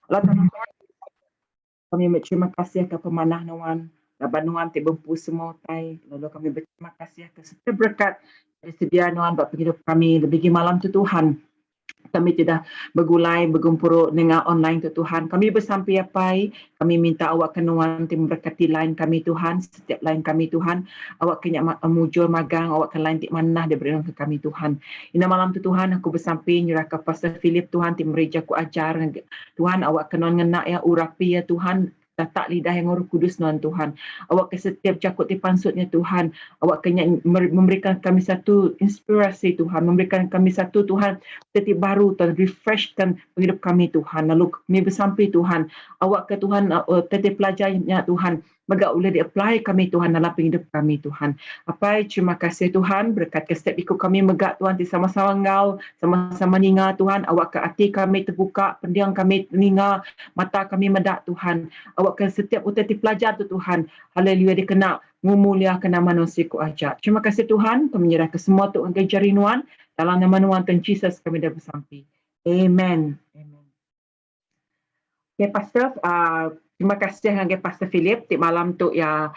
Allah kami berterima kasih ke pemanah Nuan, Laban Nuan ti bempu semua tai. Lalu kami berterima kasih ke setiap berkat dari sedia Nuan buat hidup kami. Lebih malam tu Tuhan. Kami tidak bergulai, bergumpul dengan online tu Tuhan. Kami bersampai apai, kami minta awak kenuan tim berkati lain kami Tuhan, setiap lain kami Tuhan. Awak kena mujur magang, awak ke lain tik mana dia berikan ke kami Tuhan. Ina malam tu Tuhan, aku bersampai nyurah ke Pastor Philip Tuhan, tim gereja aku ajar. Tuhan, awak kenuan ngena ya, urapi ya Tuhan, tatak lidah yang Roh Kudus Tuhan Tuhan. Awak ke setiap cakut di pansutnya Tuhan. Awak kena memberikan kami satu inspirasi Tuhan, memberikan kami satu Tuhan titik baru Tuhan, refreshkan hidup kami Tuhan. Lalu kami bersampai Tuhan, awak ke Tuhan, titik pelajarnya Tuhan, maka boleh di-apply kami Tuhan dalam hidup kami Tuhan. Apa terima kasih Tuhan, berkat ke setiap ikut kami megak Tuhan, sama-sama ngau, sama-sama ninga Tuhan, awak ke hati kami terbuka, pendiang kami ninga, mata kami medak Tuhan, awak ke setiap titik pelajar tu Tuhan, haleluya dikena memuliakan nama manusia ku ajak. Terima kasih Tuhan, kami menyerah ke semua Tuhan kejarinuan, dalam nama Tuhan Yesus kami dah bersampai. Amen. Amen. Okay, Pastor, terima kasih dengan Pastor Philip. Di malam tu ya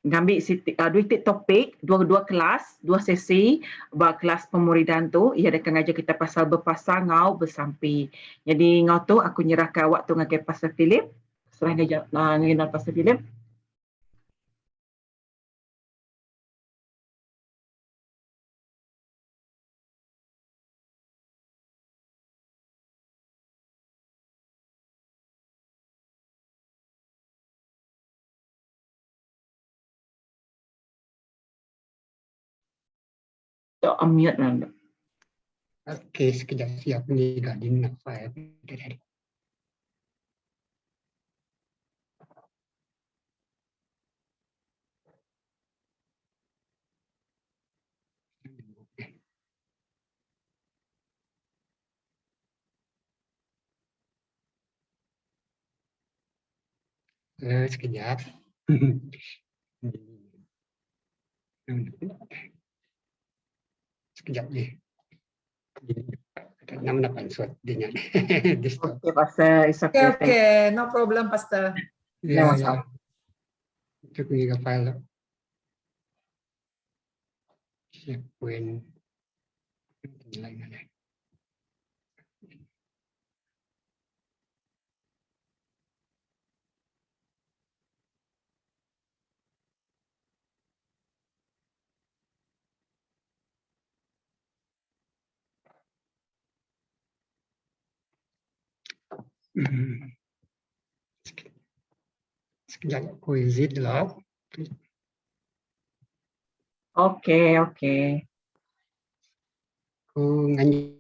ngambil dua topik, dua kelas, dua sesi, kelas pemuridan tu, ia akan ngajar kita pasal berpasal ngau bersampai. Jadi ngau tu aku nyerahkan waktu dengan Pastor Philip. Selain ngajar Pastor Philip. Unmute lah. Okey, sekejap siap ni dah di nak file. Sekejap. Sekejap je. Nama nak password dia nak. Okay, Pastor. It's okay. Okay, no problem, Pastor. Ya, ya. Itu punya file. SharePoint. Lain-lain. Sekejap aku exit dulu. Okay, okay. Aku nganyi.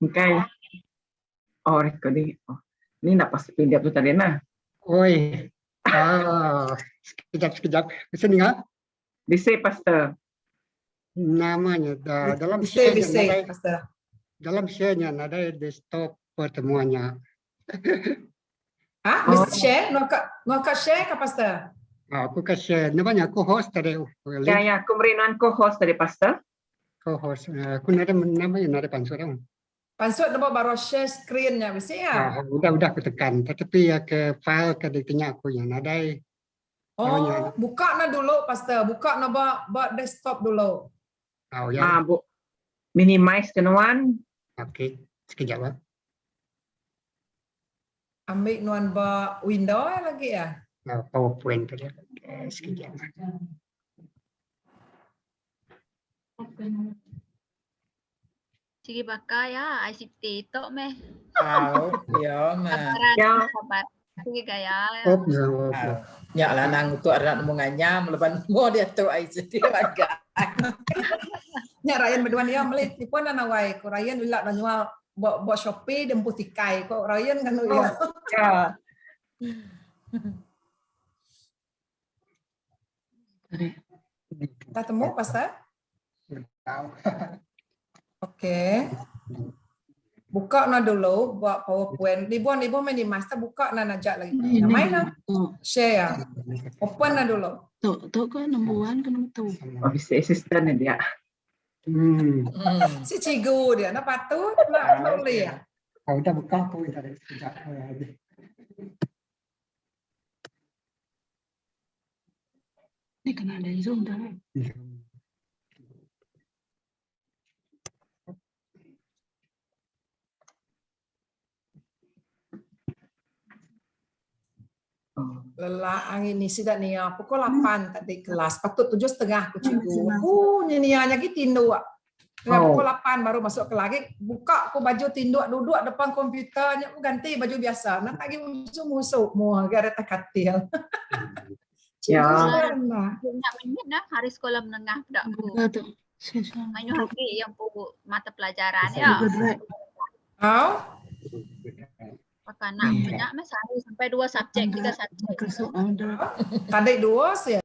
Okay. Oh, recording. Oh. Ini nak pas pindah tu tadi nah. Oi. Sekejap. Bisa dengar? Bisa, Pastor. Namanya dalam Bisa, share-nya Pastor. dalam share-nya ada di stop pertemuannya. Ah, Oh. bisa share? Ngaka share ke Pastor? Aku kasih namanya aku host tadi. Ya, aku berinan co-host dari Pastor. Co-host. Aku namanya pansur dong. Pansut dapat baru share screen-nya, bisa ya? Udah aku tekan. Tetapi ya ke file ke detiknya aku yang ada. Oh, buka na dulu, Pastor. Buka na ba desktop dulu. Ya. Bu. Minimize kenuan. Oke. Sekejap lah. Ambil nuan ba window lagi ya? PowerPoint tadi. Sekejap. Sige baka ya, ICT itu meh. Ya, mah. Ya. Kabar. Sige gaya. Ya lah nang tu ada nganyam leban mo dia tu ai sedih agak. Nya Ryan berduan dia melit pun ana wai ko Ryan ulah dan jual buat Shopee dan putikai ko Ryan kan ya. Ya. Dah temu Pastor? Oke. Buka na dulu buat PowerPoint. Ibu main master buka na najak lagi. Nah, main na. Share ya. Open na dulu. Tuh kan number 1 kan tuh. Oh, bisa asisten dia. Si cigu dia, nak patut, nak boleh ya. Udah buka aku tadi sekejap. Ini kan ada Zoom dah. Lelah angin ni sidak ni pukul 8 tadi kelas, patut 7:30 aku cikgu. Nyanyiannya gitu tindu. Pukul 8 baru masuk ke lagi, buka aku baju tinduk duduk depan komputernya, aku ganti baju biasa. Nak lagi musuh mu gara takatil. Ya. Banyak minit nah hari sekolah menengah dak ku. Betul. Manyu hari yang pu mata pelajaran ya. Oh, Maka nak banyak meh sehari sampai 2 subjek, 3 subjek. tadi 2 sih.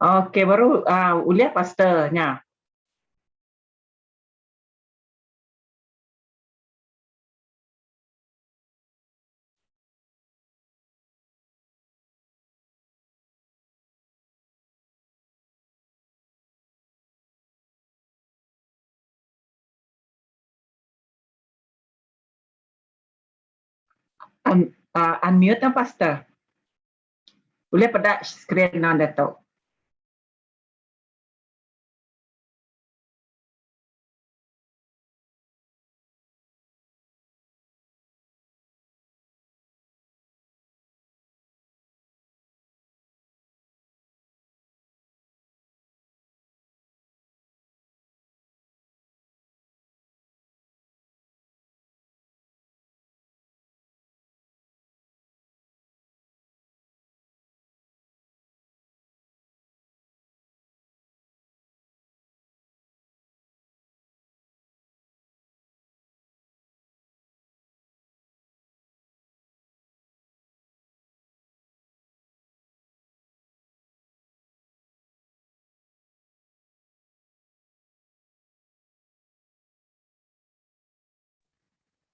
Oke, baru uliah Pastornya. Unmute na Pastor. Uliah pada screen na dato.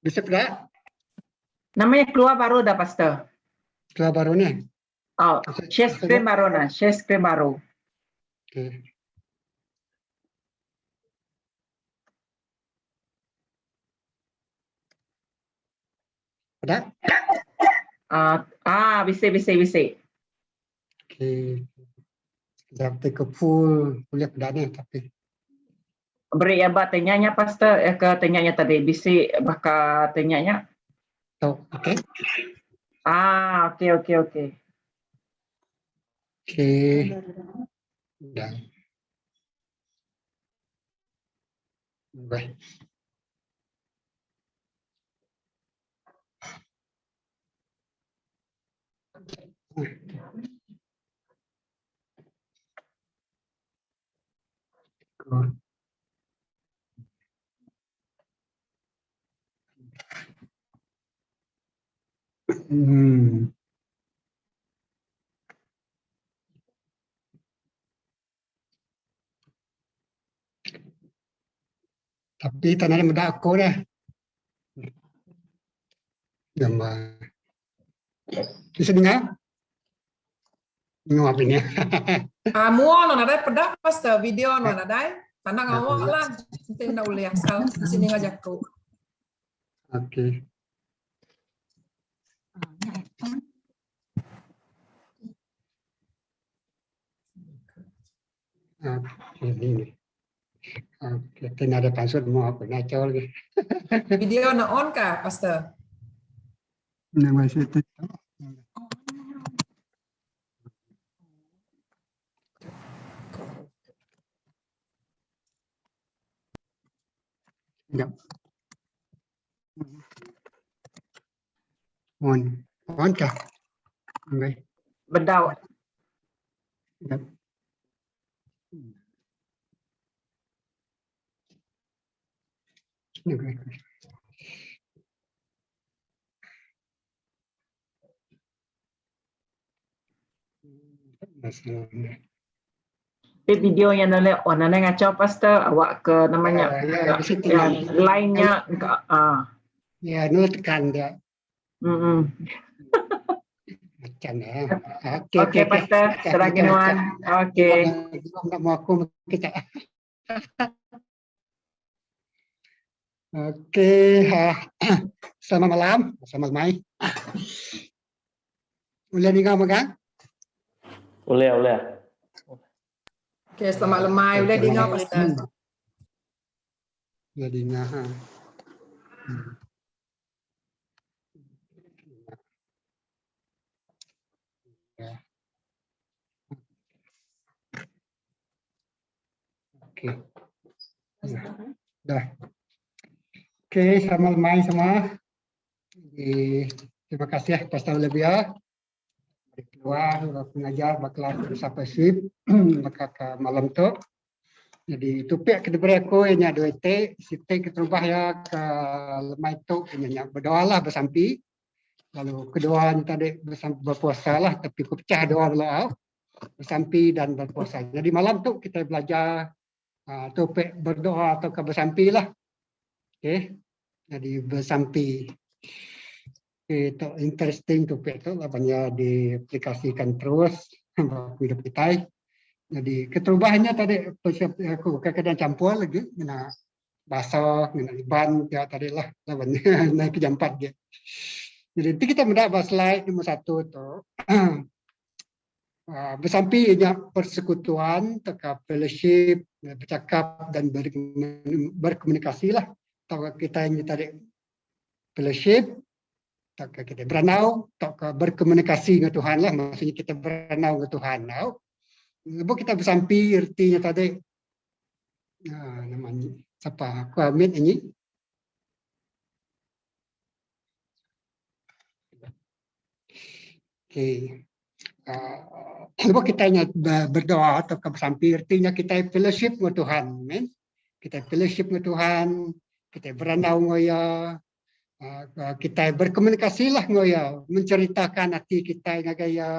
Bisa tidak? Namanya keluar baru dah Pastor. Keluar baru nih. Oh, share screen baru na, share screen baru. Oke. Ada? Bisa. Oke. Sekejap ke full kuliah pada nih tapi. Beri ya bak tanyanya Pastor ke tanyanya tadi bisa bakal tanyanya. Oke. Oke. Oke. Udah. Baik. Hmm. Tapi tanah muda aku dah. Gambar. Bisa dengar? Dengar apa ini? Mua non ada pedak pas video non ada. Tanah ngawak lah. Nanti nak uliah asal di sini ngajakku. Okey. Okey ni. Okey, kena ada password mau apa nak col ke? Video na on kah, Pastor? Nama saya tu. Sekejap. On kah? Baik. Bedau. Sekejap. Baik. Masalah. Video yang nana on nana ngacau pastor awak ke namanya Ya, di situ. yang lainnya Ya, nol tekan dia. Macam ya. Okey pastor, seragi nuan. Okey. Tak mau aku kita. Okey, selamat malam, selamat mai. Boleh dengar makan? Boleh. Okay, selamat lemai. Boleh dengar, Pastor. Boleh dengar. Okey. Dah. Okey, selamat main semua. Terima kasih Pastor Olivia. Keluar, pengajar bakal sampai sweep maka ke malam tu. Jadi topik kedua aku yang ada itu, kita terubah ya ke lemai tu yang berdoa lah bersampi. Lalu kedua tadi berpuasa lah, tapi aku pecah doa dulu bersampi dan berpuasa. Jadi malam tu kita belajar topik berdoa atau bersampi lah. Okay. Jadi bersampi. Itu interesting topik tu lah banyak diaplikasikan terus dalam hidup kita. Jadi keterubahannya tadi aku kadang-kadang campur lagi kena basah, kena liban ya tadi lah naik ke jam 4 je. Jadi nanti kita mendapat slide nombor 1 tu. Bersampi ia persekutuan, teka fellowship, bercakap dan berkomunikasi lah. Teka kita ini tadi fellowship, teka kita beranau, teka berkomunikasi dengan Tuhan lah. Maksudnya kita beranau dengan Tuhan. Lepas kita bersampi, artinya tadi namanya siapa? Aku Amin ini. Okey. Lepas kita berdoa atau bersampi, artinya kita fellowship dengan Tuhan. Kita fellowship dengan Tuhan, kita beranau dengan Dia, kita berkomunikasi lah dengan Dia, menceritakan hati kita dengan Dia.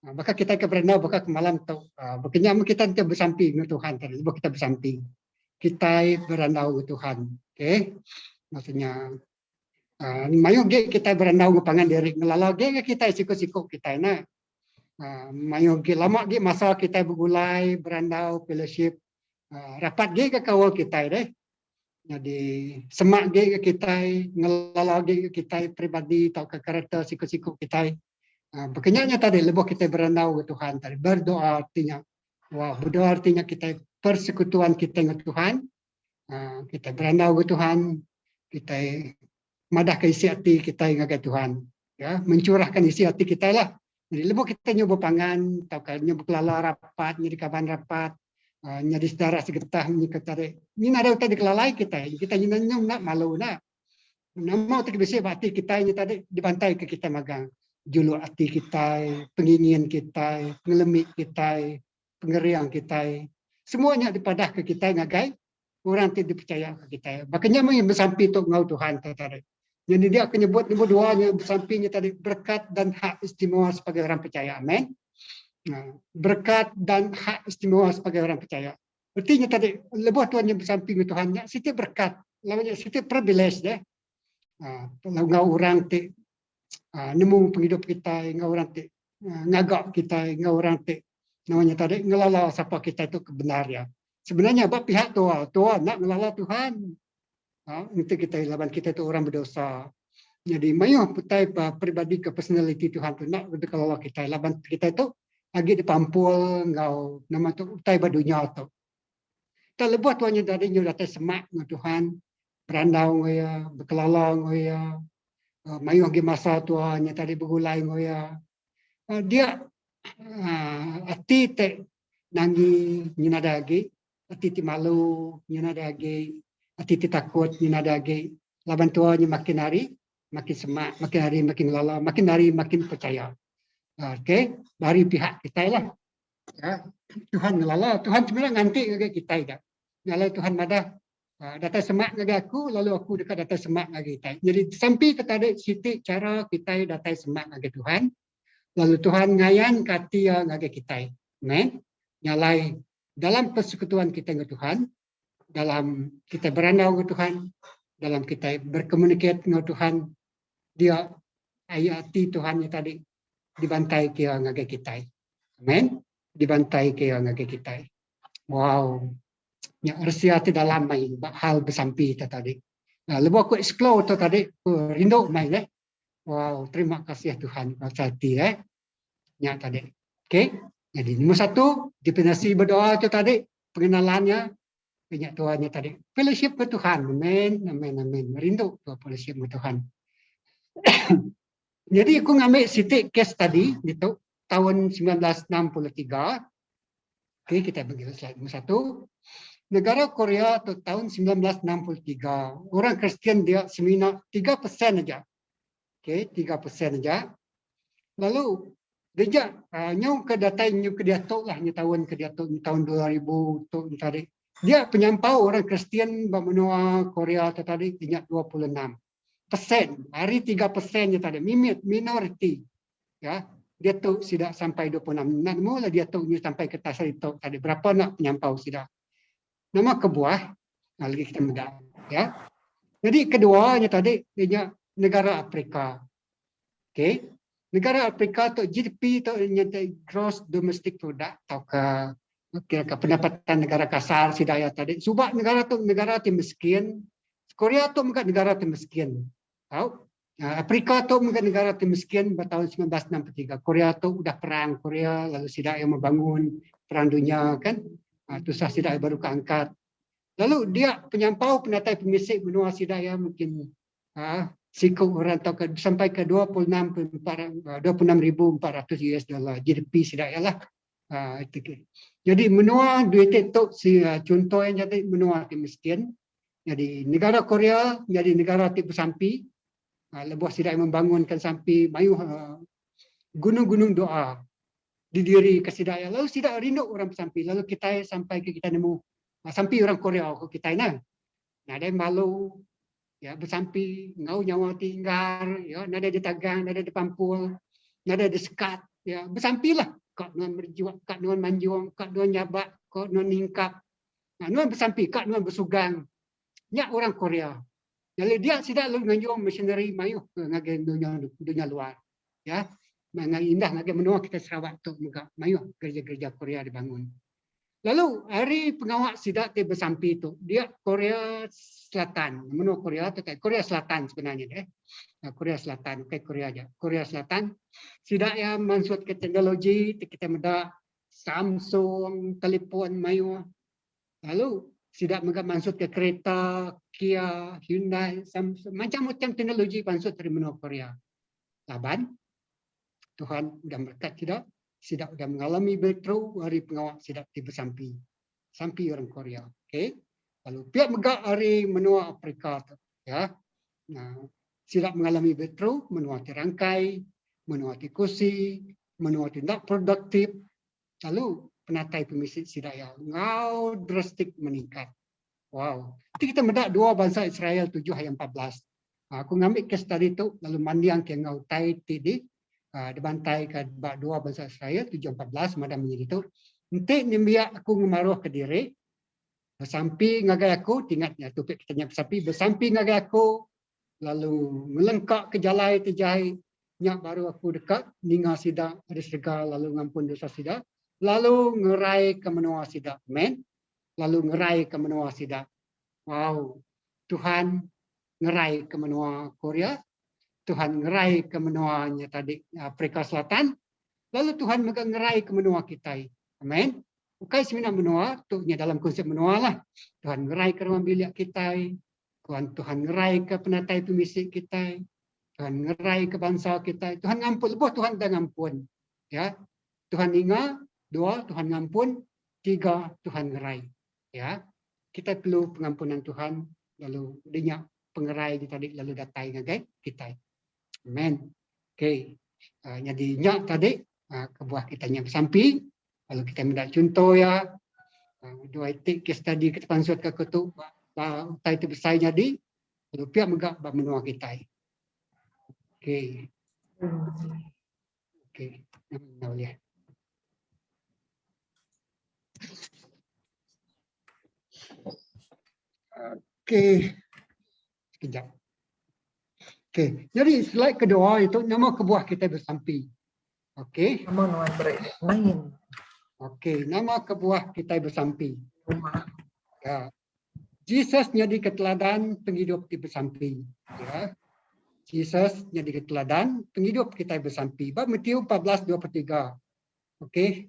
Maka kita ke berenang, maka ke malam tu. Berkenyam kita nanti bersampi dengan Tuhan tadi. Lepas kita bersampi, kita berenang dengan Tuhan. Okay? Maksudnya, mayu kita berenang dengan pangan diri. Ngelalau kita sikut-sikut kita na. Mayu lama masa kita bergulai, berenang, fellowship, rapat ke kawal kita deh. Jadi semak kita, ngelalau kita pribadi atau ke karakter sikut-sikut kita. Berkenyanya tadi lebih kita berenau ke Tuhan tadi berdoa artinya berdoa artinya kita persekutuan kita dengan Tuhan, kita berenau ke Tuhan, kita madahkan isi hati kita dengan Tuhan, ya mencurahkan isi hati kita lah. Jadi lebih kita nyoba pangan atau nyoba kelala rapat, jadi kapan rapat, Jadi saudara segetah ni kata ni ada tadi kelalai kita nyum nak malu nak. Nama tu bisa hati kita ni tadi dibantai ke kita magang. Juluk hati kita, pengingin kita, ngelemik kita, pengeriang kita. Semuanya dipadah ke kita ngagai. Orang tidak dipercaya ke kita. Makanya yang bersampi tu ngau Tuhan tadi. Jadi dia akan nyebut doanya bersampinya tadi berkat dan hak istimewa sebagai orang percaya. Amin. Berkat dan hak istimewa sebagai orang percaya. Artinya tadi lebuh Tuhan yang bersamping Tuhan, setiap berkat, namanya setiap privilege deh. Kalau ngau orang ti nemu penghidup kita, ngau orang ti ngagak kita, ngau orang ti namanya tadi ngelala siapa kita itu kebenar ya. Sebenarnya apa pihak Tuhan nak ngelala Tuhan. Untuk kita lawan kita itu orang berdosa. Jadi mayuh putai pribadi ke personality Tuhan tu nak ngelala kita lawan kita itu lagi dipampul ngau nama tu putai badunya tu. Kita lebuh Tuhan yang tadi nyu datang semak dengan Tuhan. Berandau ngoya, berkelala ngoya, mayuh gi masa Tuhan yang tadi bergulai ngoya. Dia hati te nangi nyina dagi, hati ti malu nyina dagi, hati ti takut nyina dagi. Laban Tuhan yang makin hari makin semak, makin hari makin lala, makin hari makin percaya. Okey, dari pihak kita lah. Ya, Tuhan ngelala, Tuhan sebenarnya nganti ke kita dah. Kalau Tuhan madah datang semak lagi aku, lalu aku dekat datang semak lagi kita. Jadi sampai kita ada sitik cara kita datang semak lagi Tuhan. Lalu Tuhan ngayan katia lagi kita. Amen. Nyalai dalam persekutuan kita dengan Tuhan, dalam kita berandau dengan Tuhan, dalam kita berkomunikasi dengan Tuhan, dia ayati Tuhan yang tadi dibantai kira lagi kita. Amen. Dibantai kira lagi kita. Wow. Yang resia ti dalam main hal bersampi tadi. Lepas aku explore tu tadi, rindu main Wow, terima kasih Tuhan hati Nya tadi. Okey. Jadi nombor 1, definisi berdoa tu tadi, pengenalannya banyak Tuhannya tadi. Fellowship ke Tuhan. Amin, amin, amin. Rindu fellowship ke Tuhan. Jadi aku ngambil sitik case tadi itu tahun 1963. Okey, kita pergi slide nombor 1. Negara Korea tu tahun 1963, orang Kristian dia semina 3% aja. Okey, 3% aja. Lalu dia nyau ke data nyau ke dia tok lah tahun ke dia tok tahun 2000 tu tadi. Dia penyampau orang Kristian benua Korea tu tadi tingkat 26%. Hari 3% tadi minority. Ya. Dia tu tidak sampai 26. Nak mula dia tu sampai ke tas itu tadi berapa nak penyampau sudah. Nama kebuah, lagi kita muda, ya. Jadi keduanya tadi dia negara Afrika, okey. Negara Afrika tu GDP tu nyantai gross domestic product atau ke pendapatan negara kasar sidaya tadi. Sebab negara tu negara tim miskin, Korea tu bukan negara tim miskin, tahu? Afrika tu bukan negara tim miskin tahun 1963. Korea tu udah perang Korea lalu sidaya membangun perang dunia kan. Itu sah sidaya baru keangkat. Lalu dia penyampau penatai pemisik benua sidaya mungkin siku orang tahu sampai ke 26.400 US dollar GDP sidaya lah. Jadi menua duit itu contoh yang jadi menua miskin. Jadi negara Korea jadi negara tipu sampi. Lebuh sidaya membangunkan sampi mayu gunung-gunung doa didiri ke sidaya. Lalu sidaya rindu orang sampi. Lalu kita sampai ke kita nemu sampi orang Korea ke kita nah. Ada malu ya bersampi ngau nyawa tinggal ya nada di tagang nada di pampul nada di sekat ya bersampilah kak nuan berjuang kak nuan manjuang kak nuan nyabak kak nuan ningkap nuan bersampi kak nuan bersugang nya orang Korea. Jadi dia tidak lalu nganjuang missionary mayu ke ngagen dunia luar ya. Mengai indah lagi menua kita Sarawak tu muka mayu gereja-gereja Korea dibangun. Lalu hari pengawak sidak dia bersampi itu dia Korea Selatan, menua Korea atau Korea Selatan sebenarnya deh. Korea Selatan, Korea aja. Korea Selatan sidak yang masuk ke teknologi kita meda Samsung, telefon mayu. Lalu sidak masuk ke kereta, Kia, Hyundai, Samsung, macam-macam teknologi masuk dari menua Korea. Laban Tuhan sudah berkat sidak sudah mengalami breakthrough hari pengawak sidak di bersampi. sampai orang Korea. Okey. Lalu pihak megak hari menua Afrika tu, ya. Nah, silap mengalami breakthrough, menua tirangkai, menua tikusi, menua tidak produktif. Lalu penatai pemisik sidaya ngau drastik meningkat. Wow. Jadi kita mendak dua bangsa Israel 7 ayat 14. Aku ngambil kes tadi tu lalu mandiang ke ngau tai tidi dibantai ke dua bangsa Israel 7:14 madam menjadi tu. Nanti nimbiak aku ngemaruh ke diri. Bersampi ngagai aku, ingatnya topik kita nyap sapi, bersampi ngagai aku, lalu melengkak ke jalai terjahit, nyak baru aku dekat, ninga sidak, ada serga, lalu ngampun dosa sidak, lalu ngerai ke menua sidak, amen, lalu ngerai ke menua sidak. Wow, Tuhan ngerai ke menua Korea, Tuhan ngerai ke menuanya tadi Afrika Selatan, lalu Tuhan ngerai ke menua kita, amen. Bukan semina menua, tuhnya dalam konsep menua lah. Tuhan ngerai ke rumah bilik kita, Tuhan ngerai ke penatai pemisik kita, Tuhan ngerai ke bangsa kita, Tuhan ngampun, lebih Tuhan dah ngampun. Ya, Tuhan ingat, 2 Tuhan ngampun, 3 Tuhan ngerai. Ya, kita perlu pengampunan Tuhan, lalu dinyak pengerai di tadi lalu datai ngagai kita. Amen. Okey. Jadi nyak tadi kebuah kita nyak bersampi. Kalau kita mendak contoh ya, dua etik kes tadi kita pansut ke kutu, utai itu besar jadi, lalu pihak megak menua kita. Okey. Okey. Nak boleh. Okey. Sekejap. Okey. Jadi slide kedua itu nama kebuah kita bersampi. Okey. Nama nuan main. Okey, nama kebuah kita bersampi. Ya. Jesus jadi keteladan penghidup di bersampi. Ya. Jesus jadi keteladan penghidup kita bersampi. Bab Matius 14:23. Okey.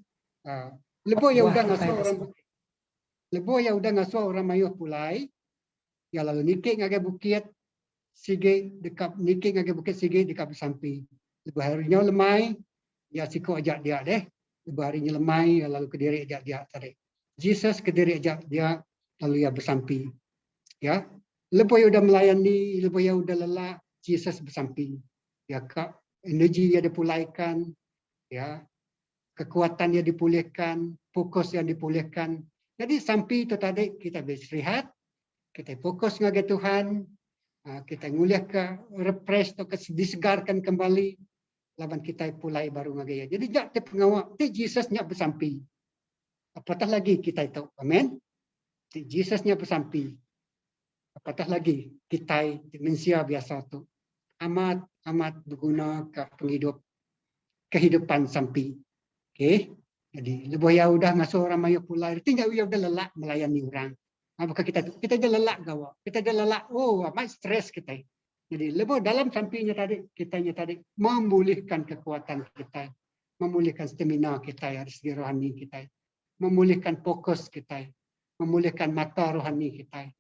Lebo yang udah ngasuh orang lebo yang udah ngasuh orang mayuh pulai. Ya lalu nikik ngagai bukit sige dekat nikik ngagai bukit sige dekat bersampi. Lebo harinya lemai ya siko ajak dia deh. Lebo harinya lemai ya lalu kediri ajak dia tadi. Jesus kediri ajak dia lalu ya bersampi. Ya. Lebo yang udah melayani, lebo yang udah lelah, Jesus bersampi. Ya kak, energi yang dipulihkan, ya, kekuatan yang dipulihkan, fokus yang dipulihkan. Jadi sampai itu tadi kita beristirahat, kita fokus ngagai Tuhan, kita nguliah ke refresh atau disegarkan kembali, laban kita pulai baru ngagai. Jadi jak te pengawal, te Jesus nyak bersampi. Apatah lagi kita itu, amen. Te Jesus nyak bersampi. Apatah lagi kita manusia biasa tu amat berguna ke penghidup kehidupan sampai. Okey. Jadi lebih ya udah ngasuh orang mayuh pulai, tinggal ya udah lelak melayani orang. Apakah kita dah lelak gawa. Kita dah lelak, amat stres kita. Jadi lebih dalam sampingnya tadi kitanya tadi memulihkan kekuatan kita, memulihkan stamina kita dari segi rohani kita, memulihkan fokus kita, memulihkan mata rohani kita,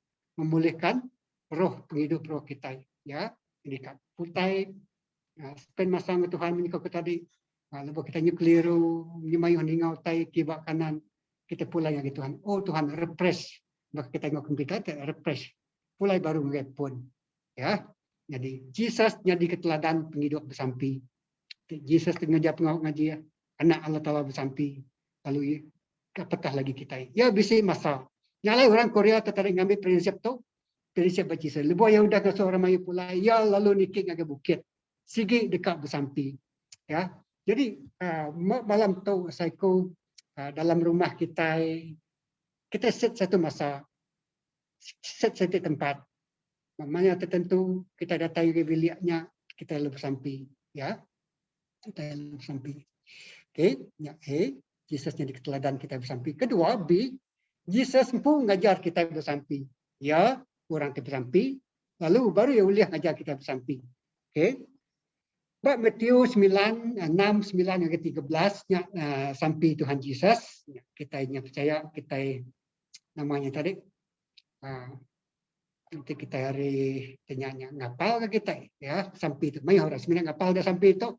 memulihkan roh penghidup roh kita, ya. Jadi kat putai spend masa dengan Tuhan menikah tadi, lepas kita keliru menyumayuh ningau tai kibak kanan, kita pulai dengan Tuhan. Oh Tuhan refresh, maka kita tengok komputer refresh, pulai baru ngepun, ya. Jadi Jesus jadi keteladan penghidup bersampi. Jesus ngajar pengawal ngaji anak Allah Taala bersampi. Lalu apakah lagi kita? Ya bisa masa. Nyalai orang Korea tertarik ngambil prinsip tu. Prinsip baca saya. Lepas yang udah ke seorang mayu pula, ya lalu nikik ngagai bukit. Sigi dekat bersampi. Ya. Jadi malam tu saya dalam rumah kita set satu masa, set satu tempat. Namanya tertentu kita datangi biliknya, kita lalu bersampi. Ya. Kita lalu bersampi. Okey, ya Jesus jadi keteladan kita bersampi. Kedua, B, Jesus pun mengajar kita bersampi. Ya, orang kita bersampi, lalu baru ya uliah ngajar kita bersampi. Okey. Bab Matius 9, 6, 9 hingga 13 sampai Tuhan Yesus. Kita percaya kita namanya tadi. Nanti kita hari tanya ngapal ke kita ya sampai itu. Mai orang sebenarnya ngapal dah sampai itu.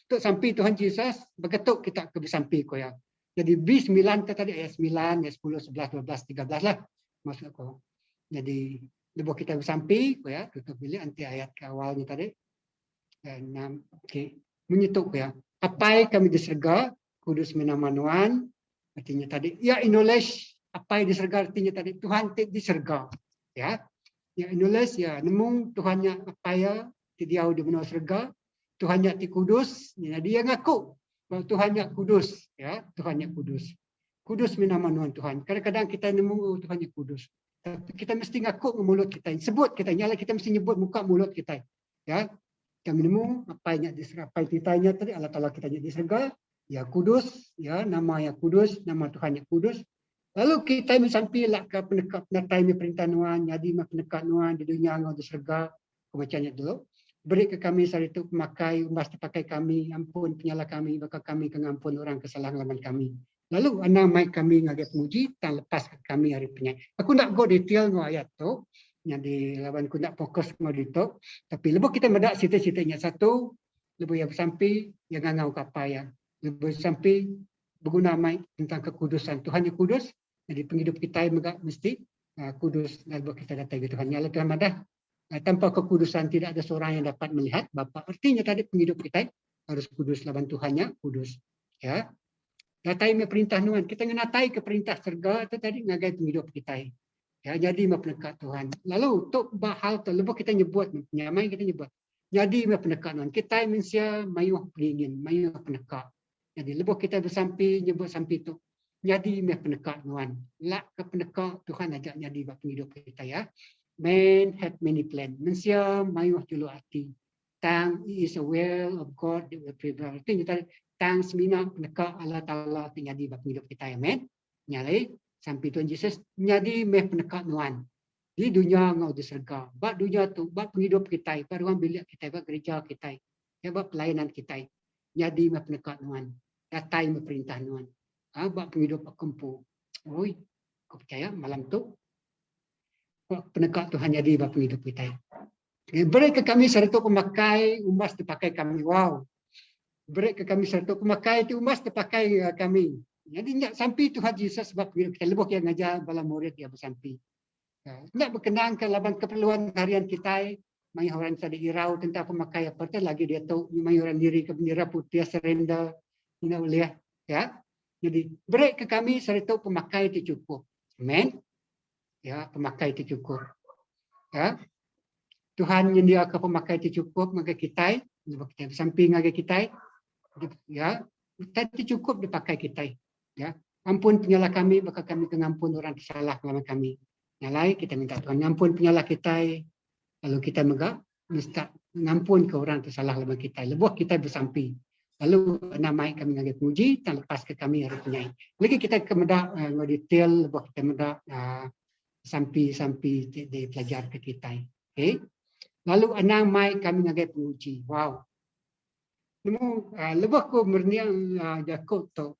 Untuk sampai Tuhan Yesus begitu kita ke bersampi ko ya. Jadi B9 tadi ayat 9, ayat 10, 11, 12, 13 lah. Maksud aku. Jadi lepas kita bersampi, ya, tutup bilik anti ayat ke awalnya tadi. 6, okey. Menyetuk ya. Apai kami diserga, kudus menamanuan. Artinya tadi, ya inulis, apai diserga artinya tadi, Tuhan diserga. Ya. Ya inulis, ya nemu Tuhannya apaya, tidiau di menua serga. Tuhannya ti kudus, ya, dia ngaku bahwa Tuhannya kudus. Ya, Tuhannya kudus. Kudus menamanuan Tuhan. Kadang-kadang kita nemu Tuhannya kudus. Tapi kita mesti ngaku mulut kita. Sebut kita, nyala kita mesti nyebut muka mulut kita. Ya. Kami nemu apa yang diserga, apa yang ditanya tadi Allah Taala kita diserga, ya kudus, ya nama yang kudus, nama Tuhan yang kudus. Lalu kita sampai lah ke penekat natai perintah nuan, jadi penekat nuan di dunia ngau diserga, pembacanya dulu. Beri ke kami saat itu pemakai, umbas terpakai kami, ampun penyala kami, maka kami mengampun orang kesalahan lawan kami. Lalu anak mai kami ngaget muji, tak lepas ke kami hari penyai. Aku nak go detail ngau ayat tu. Jadi lawan ku nak fokus ngau itu, tapi lebih kita medak sita-sitanya satu, lebih yang sampai yang ngau kapaya, lebih sampai berguna mai tentang kekudusan Tuhan yang kudus. Jadi penghidup kita megak mesti kudus dan buat kita datang ke Tuhan. Nyala Tuhan madah tanpa kekudusan tidak ada seorang yang dapat melihat Bapa. Artinya tadi penghidup kita harus kudus lawan Tuhannya kudus. Ya. Datai perintah nuan kita ngenatai ke perintah serga itu tadi ngagai penghidup kita. Ya, jadi penekat Tuhan. Lalu untuk hal tu lepas kita nyebut, nyamai kita nyebut. Jadi penekat Tuhan. Kita manusia mayuh peringin, mayuh penekat. Jadi lepas kita bersampi nyebut sampai tu. Jadi penekat Tuhan. Lak ke penekat Tuhan ajak jadi bab penghidup kita ya. Man had many plans. Manusia mayuh julu hati. Tang is a will of God that will prevail. Itu kita tang semina penekat Allah Taala terjadi bab penghidup kita ya men. Nyalai sampai Tuhan Yesus menjadi penekat nuan di dunia ngau diserga. Bab dunia tu, bab penghidup kita, bab ruang bilik kita, bab gereja kita, ya bab pelayanan kita. Jadi penekat nuan, datai perintah nuan. Bab penghidup kumpu. Oi, kau percaya malam tu penekat Tuhan jadi bab penghidup kita. Beri ke kami serta pemakai umas dipakai kami. Wow. Beri ke kami serta pemakai itu umas dipakai kami. Jadi nak sampai Tuhan Yesus sebab kita lebih yang ngajar bala murid dia bersampai. Nak berkenaan ke laban keperluan harian kita, mai orang tadi irau tentang pemakai apa tu lagi dia tahu mai orang diri ke bendera putih surrender ini boleh ya. Jadi beri ke kami serta pemakai itu cukup. Amen. Ya, pemakai itu cukup. Ya. Tuhan menyediakan pemakai itu cukup maka kita sebab kita bersampai dengan kita ya, itu cukup dipakai kita. Ya, ampun penyalah kami, maka kami mengampun orang tersalah lawan kami. Nyalai kita minta Tuhan ampun penyalah kita, lalu kita mesti mengampun ke orang tersalah lawan kita. Lebuh kita bersampi. Lalu namai kami ngagai puji, dan lepas ke kami hari penyai. Lagi kita kemedak detail, lebuh kita medak sampi di pelajar ke kita. Okay. Lalu namai kami ngagai puji. Wow. Nemu lebuh ku merniang jakut tu.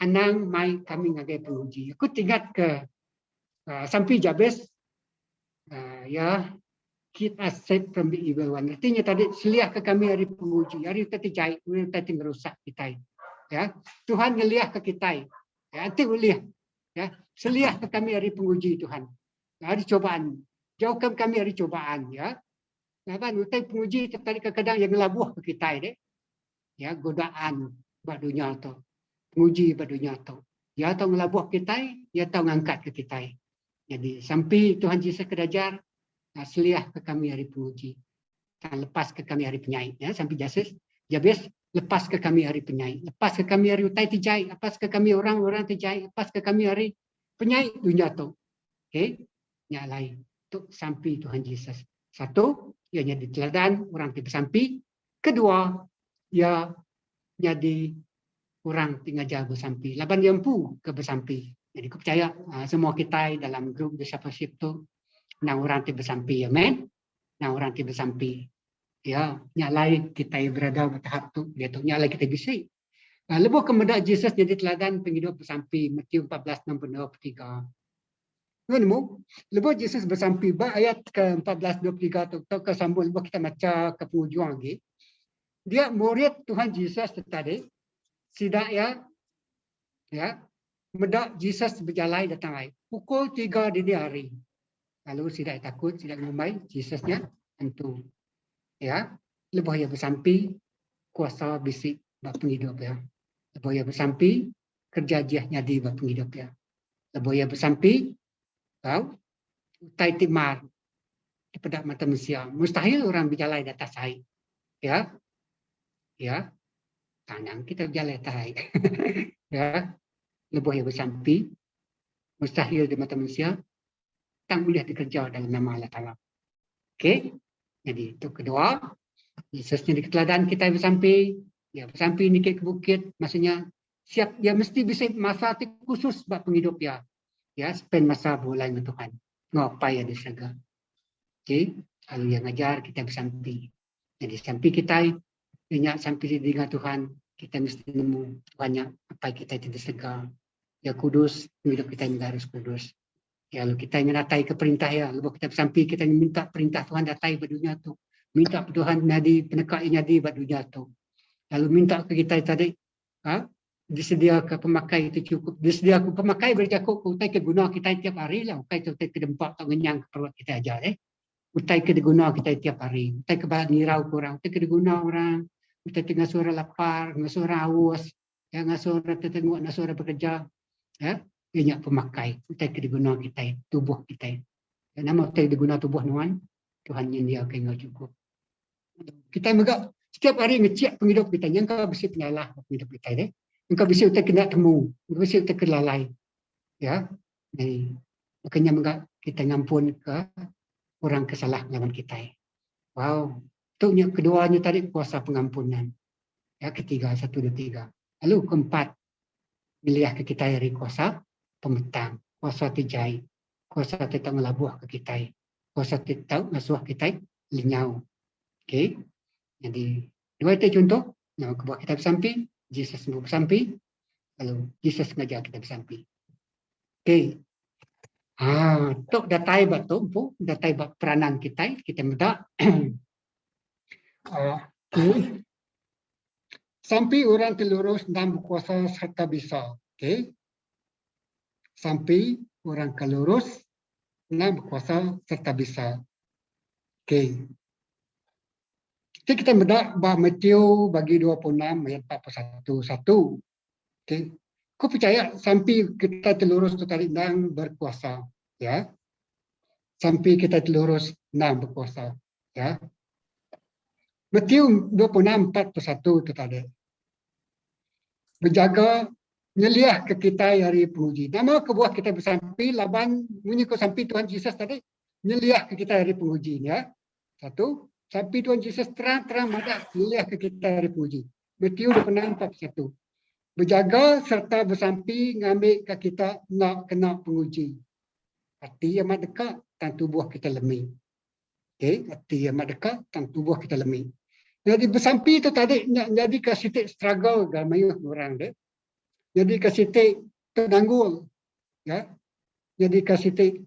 Anang mai kami ngagai penguji. Aku tingkat ke sampai Jabez ya keep us safe from the evil one. Artinya tadi seliah ke kami hari penguji. Hari tadi jahit, hari tadi merusak kita. Ya, Tuhan ngeliah ke kita. Ya, nanti uliah. Ya, seliah ke kami hari penguji Tuhan. Hari cobaan. Jauhkan kami hari cobaan ya. Kan utai penguji tadi kadang yang ngelabuh ke kita deh. Ya, godaan buat dunia tu. Menguji pada dunia tu. Dia tahu ngelabuh kita, dia tahu ngangkat ke kita. Jadi sampai Tuhan Yesus kedajar, seliah ke kami hari penguji. Dan lepas ke kami hari penyai. Ya, sampai Jabez lepas ke kami hari penyai. Lepas ke kami hari utai tijai. Lepas ke kami orang-orang tijai. Lepas ke kami hari penyai dunia tu. Okay. Yang lain. Untuk sampai Tuhan Yesus. Satu, ia jadi teladan orang tiba sampai. Kedua, ia jadi orang tinggal jaga bersampi. Laban jampu ke bersampi. Jadi aku percaya semua kita dalam grup discipleship tu nak orang tiba bersampi. Amen. Nak orang tiba bersampi. Ya, nyalai kita berada pada tahap tu. Dia tu nyalai kita bisa. Lepas kemudian Yesus jadi teladan penghidup bersampi. Matius 14:23. Nemu, lepas Yesus bersampi. Ayat ke 14:23 tu ke sambung lepas kita baca ke penghujung lagi. Dia murid Tuhan Yesus tadi. Sidak ya Ya, medak Jesus berjalan datang ai. Pukul 3 dini hari. Lalu tidak takut, tidak ngumai, Jesusnya tentu. Ya, lebih ya bersampi kuasa bisik bak penghidup ya. Lebih ya bersampi kerja dia nyadi bak penghidup ya. Lebih ya bersampi kau utai timar di pedak mata manusia. Mustahil orang berjalan di atas air. Ya, ya, tanang kita berjalan di atas air. Ya, lebih ya bersampi mustahil di mata manusia. Tak boleh dikerja dalam nama Allah Ta'ala. Okey. Jadi itu kedua. Yesusnya di keteladan kita bersampi. Ya bersampi ni ke bukit. Maksudnya siap. Dia mesti bisa masa khusus buat penghidup ya. Ya spend masa bulan dengan Tuhan. Ngapai ada syurga. Okey. Kalau yang ajar kita bersampi. Jadi sampi kita. Banyak sampai dengan Tuhan. Kita mesti nemu banyak apa kita tidak segar. Ya kudus. Penghidup kita juga harus kudus. Ya, lalu kita ingin datai ke perintah ya. Lalu kita bersampi, kita ingin minta perintah Tuhan datai ke dunia tu. Minta Tuhan jadi penekak yang jadi ke dunia tu. Lalu minta ke kita tadi, disedia ke pemakai itu cukup. Disedia ke pemakai berjakup, utai ke guna kita tiap hari lah. Utai ke dempak tak ngenyang ke perut kita aja. Utai ke diguna kita tiap hari. Utai ke bahan nirau kurang. Utai ke diguna orang. Utai tengah suara lapar, tengah suara haus. Tengah suara tertengok, tengah suara bekerja. Ya. Banyak pemakai, kita digunakan kita, tubuh kita. Nama kita digunakan tubuh nuan, Tuhan yang dia akan cukup. Kita juga setiap hari ngecek penghidup kita, yang kau bersih penyalah penghidup kita ni. Yang kau bersih kita kena temu, bersih kita kelalai. Ya, jadi makanya juga kita ngampun ke orang kesalah lawan kita. Wow, itu yang keduanya tadi kuasa pengampunan. Ya, ketiga, 1, 2, 3. Lalu keempat, milih ke kita dari kuasa pemetang, kuasa tejai, kuasa tetap melabuh ke kita, kuasa tetap ngasuh kita lenyau. Okey, jadi dua itu contoh. Yang kedua kita bersampi, Jesus bersampi, lalu Jesus mengajar kita bersampi. Okey, tok datai batuk bu, datai bak peranan kita minta. Sampai orang telurus dan berkuasa serta bisa. Okey. Sampai orang kelurus dan berkuasa serta bisa. Okey. Jadi kita mendak bah Matius bagi 26 ayat 41. Okey. Kau percaya sampai kita telurus tu tadi dan berkuasa, ya. Sampai kita telurus dan berkuasa, ya. Matius 26 41 tu tadi. Berjaga nyeliah ke kita hari penguji. Nama kebuah kita bersampi, laban menyukur sampi Tuhan Yesus tadi, nyeliah ke kita hari penguji. Ya. Satu, sampi Tuhan Yesus terang-terang madah nyeliah ke kita hari penguji. Matius 26:41. Berjaga serta bersampi ngambil ke kita nak kena penguji. Hati amat dekat dan tubuh kita lemih. Okay? Hati amat dekat dan tubuh kita lemih. Jadi bersampi itu tadi jadi ke sitik struggle gamayuh orang deh. Jadi kasitik terdanggul, ya. Jadi kasitik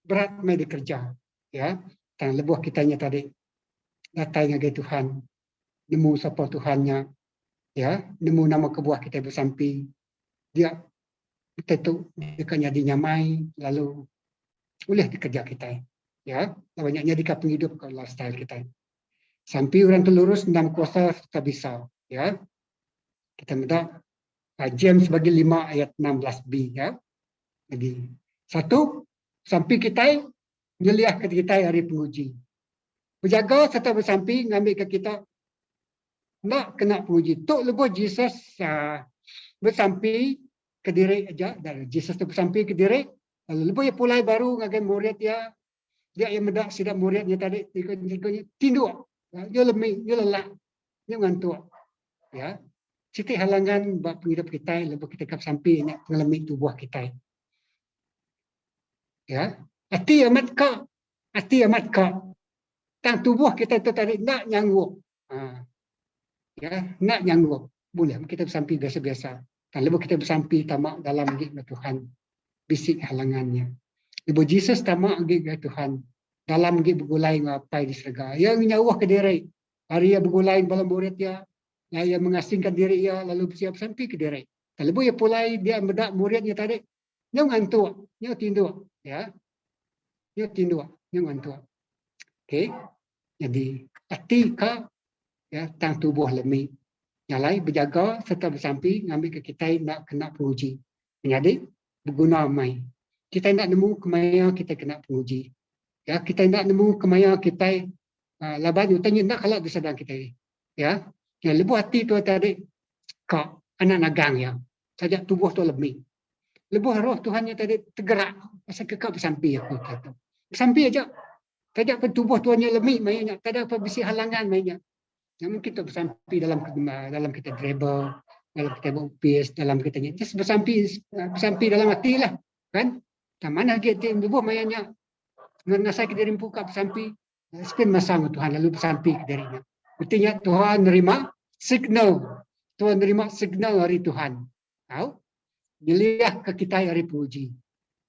berat mai dikerja, ya. Dan lebuh kitanya tadi datanya ke Tuhan, nemu siapa Tuhannya, ya. Nemu nama kebuah kita bersampi, dia kita tu dia kan jadi nyamai, lalu boleh dikerja kita, ya. Banyaknya dikap penghidup ke lifestyle kita. Sampai orang telurus dalam kuasa tak bisa, ya. Kita minta James bagi 5 ayat 16b, ya. Jadi satu, sampai kita nyeliah ke kita hari penguji. Berjaga serta bersampi ngambil ke kita nak kena penguji. Tok lebih Jesus bersampi ke diri aja, dan Jesus tu bersampi ke diri. Lalu lebih ya pulai baru ngagai murid ya. Dia yang medak sidak muridnya tadi tinduk. Dia lemih, dia lelah, dia ngantuk. Ya. Siti halangan buat penghidup kita, lebih kita kap sampai nak mengalami tubuh kita. Ya, hati amat kak, tang tubuh kita tu tadi nak nyanggup. Ya, nak nyanggup. Boleh kita bersampi biasa-biasa. Dan lebih kita bersampi tamak dalam gigit Tuhan, bisik halangannya. Ibu Jesus tamak gigit Tuhan, dalam gigit bergulai ngapai di serga. Yang nyawah ke diri, hari yang bergulai dalam murid dia. Yang mengasingkan diri ia lalu bersiap sampai ke diri. Kalau ya pulai dia bedak muridnya tadi, nyong antu, nyong tindu, ya, nyong tindu, nyong antu. Okey, jadi hati ka ya tang tubuh lemi. Nyalai berjaga serta bersampi ngambil ke kita nak kena penguji. Jadi berguna mai. Kita nak nemu kemaya kita kena penguji. Ya, kita nak nemu kemaya kita laban utanya nak kalau disadang kita. Ya, yang lebu hati tu tadi kak anak nagang ya. Saja tubuh tu lemi. Lebu roh Tuhannya tadi tergerak pasal kekak bersampi aku kata. Bersampi aja. Tak ada tubuh tuannya lemik mainnya, tak ada apa besi halangan mainnya. Yang mungkin tak bersampi dalam kita dribble, dalam kita upis, dalam kita just bersampi dalam hati lah, kan? Dan mana kita tubuh mainnya, ngasai ke diri buka bersampi, spend masa dengan Tuhan lalu bersampi ke dirinya. Artinya Tuhan nerima signal, Tuhan nerima signal dari Tuhan. Tahu? Dilihat ke kita hari puji,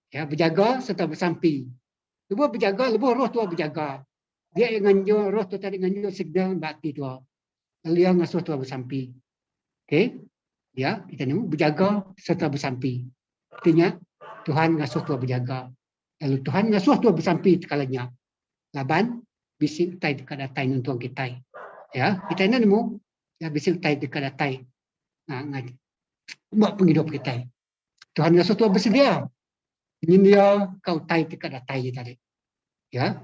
ya berjaga serta bersampi. Lepas berjaga, lepas roh tu berjaga. Dia yang nganjur, roh tu tadi nganjur signal bakti tu. Lalu yang ngasuh tu bersampi. Okey? Ya, kita ni berjaga serta bersampi. Artinya, Tuhan ngasuh tu berjaga. Lalu Tuhan ngasuh tu bersampi sekalanya. Laban, bisik utai dekat datai nuntuang kita. Ya, kita ni nemu, ya bisik utai dekat datai. Buat penghidup kita. Tuhan ngasuh tu bersedia. Ini dia kau tai dekat datai tadi. Ya,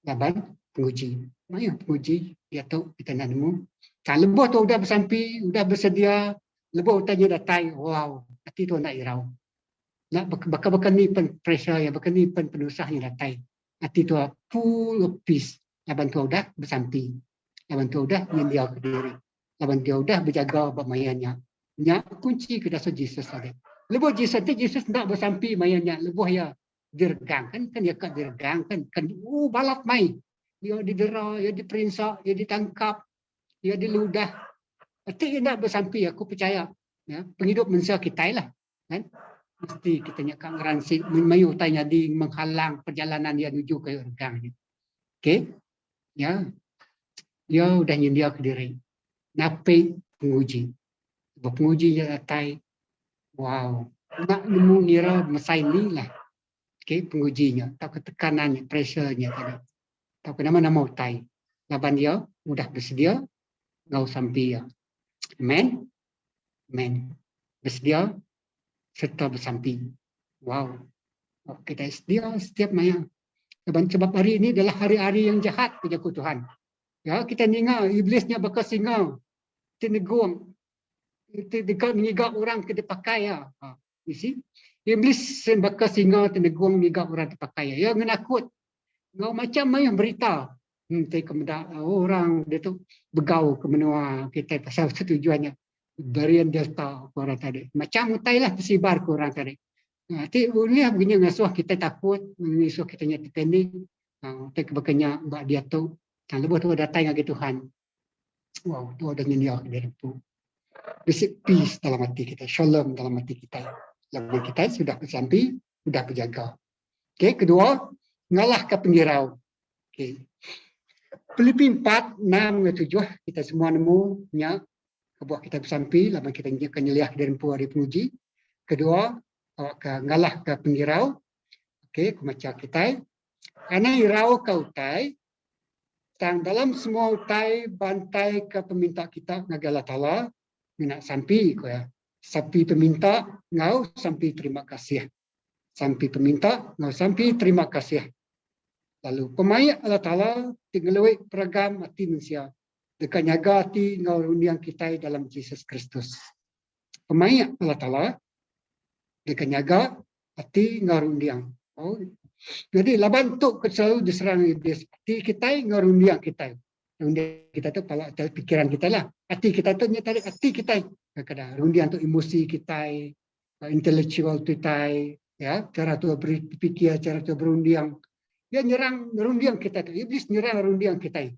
laban penguji. Maya penguji, dia tahu kita nak nemu. Kalau lebuh tu udah bersampi, udah bersedia, lebuh utanya datai, wow, hati tu nak irau. Nak bakal ni pen pressure ya, bakal ni pen penusahnya datai. Hati tu full of peace. Laban tu udah bersampi. Laban tu udah mendia ke diri. Laban dia udah berjaga bermayannya. Nya kunci ke dasar Yesus tadi. Lebuh Yesus nak bersampi mayanya, lebuh ya dirgang kan dia kat dirgang kan balap mai. Dia didera, dia diperinsak, dia ditangkap, dia diludah. Arti dia nak bersampi, aku percaya. Ya, penghidup manusia kita lah. Kan? Mesti kita nak garansi mayu tanya di menghalang perjalanan dia menuju ke dirgang. Okey? Ya. Dia udah nyendia ke diri. Napi penguji. Penguji dia datai. Wow, nak nemu ngira masa ini lah. Okay, pengujinya, tahu ketekanannya, pressure-nya tadi. Tahu nama-nama utai. Laban dia, mudah bersedia, ngau sampai ya. Amen. Amen. Bersedia, serta bersampi. Wow. Kita sedia setiap maya. Sebab hari ini adalah hari-hari yang jahat kejaku Tuhan. Ya, kita ingat iblisnya bakal singa. Tinegong. Itu dekat mengigap orang ke dipakai ya. You see? Iblis bakal singa tenegong mengigap orang dipakai ya. Ya menakut. Ngau macam yang berita. Orang dia tu begau ke menua kita pasal tujuannya. Varian Delta orang tadi. Macam utailah tersebar ke orang tadi. Nanti boleh begini ngasuh kita takut, ngasuh kita nyata panik. Tapi kebakanya mbak dia tu. Dan lepas tu datang lagi Tuhan. Wow, tu ada nyenyak dari tu. Basic peace dalam hati kita, shalom dalam hati kita. Lalu kita sudah bersampi, sudah berjaga. Okey, kedua, ngalah ke penggirau. Okey. Filipi 4, 6, 7, kita semua nemu nya kebuah kita bersampi, lalu kita akan nyeliah dari hari penguji. Kedua, ngalah ke penggirau. Okey, kemacam kita. Karena irau ke utai, dalam semua utai, bantai ke peminta kita, ngagala ta'ala, nak sampai ko ya. Sampai peminta ngau sampai terima kasih. Sampai peminta ngau sampai terima kasih. Lalu pemaya Allah Taala tinggalui peragam hati manusia. Dekat nyaga hati ngau rundiang kita dalam Yesus Kristus. Pemaya Allah Taala dekat nyaga hati ngau rundiang. Oh. Jadi laban tu selalu diserang iblis. Hati kita ngau rundiang kita. Rundiang kita tu pala pikiran kita lah. Hati kita tu nyata hati kita. Kadang-kadang rundiang tu emosi kita, intelektual kita, ya, cara tu berpikir, cara tu berundiang. Dia nyerang rundiang kita tu. Iblis nyerang rundiang kita.